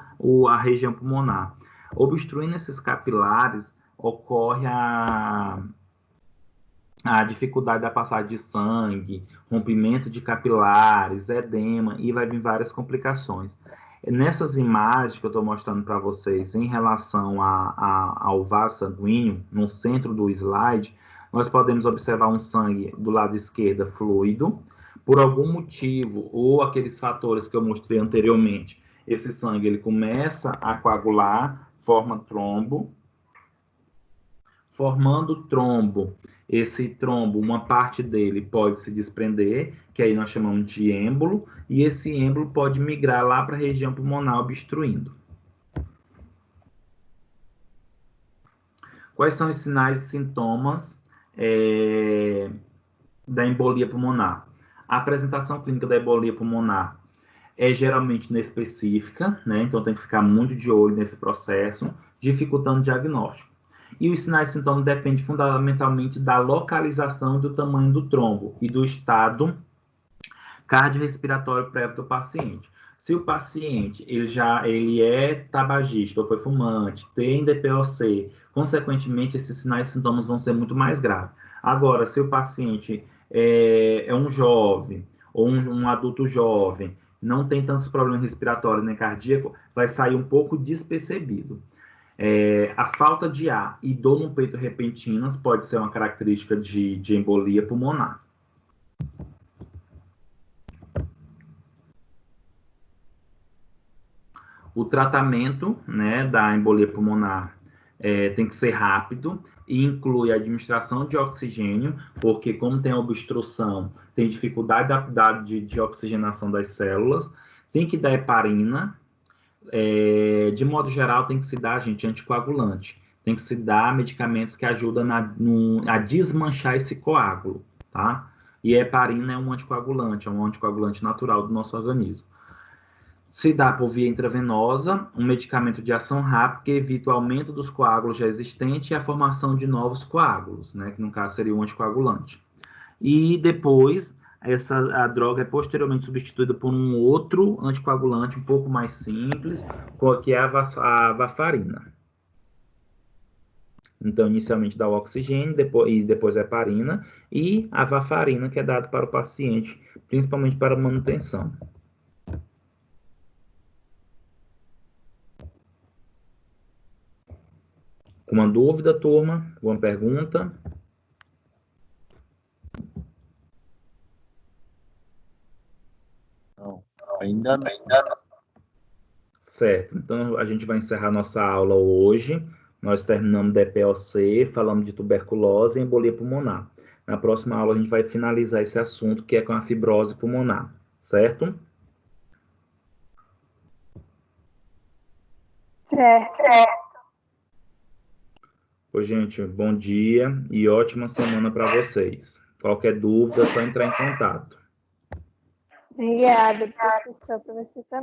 a região pulmonar. Obstruindo esses capilares, ocorre a dificuldade da passagem de sangue, rompimento de capilares, edema, e vai vir várias complicações. Nessas imagens que eu estou mostrando para vocês em relação ao vaso sanguíneo, no centro do slide, nós podemos observar um sangue do lado esquerdo fluido. Por algum motivo, ou aqueles fatores que eu mostrei anteriormente, esse sangue ele começa a coagular, forma trombo. Formando trombo, esse trombo, uma parte dele pode se desprender, que aí nós chamamos de êmbolo, e esse êmbolo pode migrar lá para a região pulmonar, obstruindo. Quais são os sinais e sintomas da embolia pulmonar? A apresentação clínica da embolia pulmonar é geralmente inespecífica, né? Então tem que ficar muito de olho nesse processo, dificultando o diagnóstico. E os sinais e sintomas dependem fundamentalmente da localização e do tamanho do trombo e do estado cardiorrespiratório prévio do paciente. Se o paciente ele é tabagista ou foi fumante, tem DPOC, consequentemente esses sinais e sintomas vão ser muito mais graves. Agora, se o paciente é um jovem ou um adulto jovem, não tem tantos problemas respiratórios nem cardíacos, vai sair um pouco despercebido. A falta de ar e dor no peito repentinas pode ser uma característica de embolia pulmonar. O tratamento, né, da embolia pulmonar tem que ser rápido e inclui a administração de oxigênio, porque como tem obstrução, tem dificuldade de oxigenação das células, tem que dar heparina. de modo geral, tem que se dar, gente, anticoagulante. Tem que se dar medicamentos que ajudam a desmanchar esse coágulo, tá? E a heparina é um anticoagulante natural do nosso organismo. Se dá por via intravenosa, um medicamento de ação rápida que evita o aumento dos coágulos já existentes e a formação de novos coágulos, né? Que no caso seria um anticoagulante. E depois, a droga é posteriormente substituída por um outro anticoagulante um pouco mais simples, que é a varfarina. Então, inicialmente dá o oxigênio, depois a heparina, e a varfarina, que é dado para o paciente, principalmente para manutenção. Uma dúvida, turma? Alguma pergunta? Não, ainda não. Certo. Então, a gente vai encerrar nossa aula hoje. Nós terminamos DPOC, falamos de tuberculose e embolia pulmonar. Na próxima aula, a gente vai finalizar esse assunto, que é com a fibrose pulmonar. Certo? Certo. Oi, gente, bom dia e ótima semana para vocês. Qualquer dúvida, é só entrar em contato. Obrigada, professor, para você também.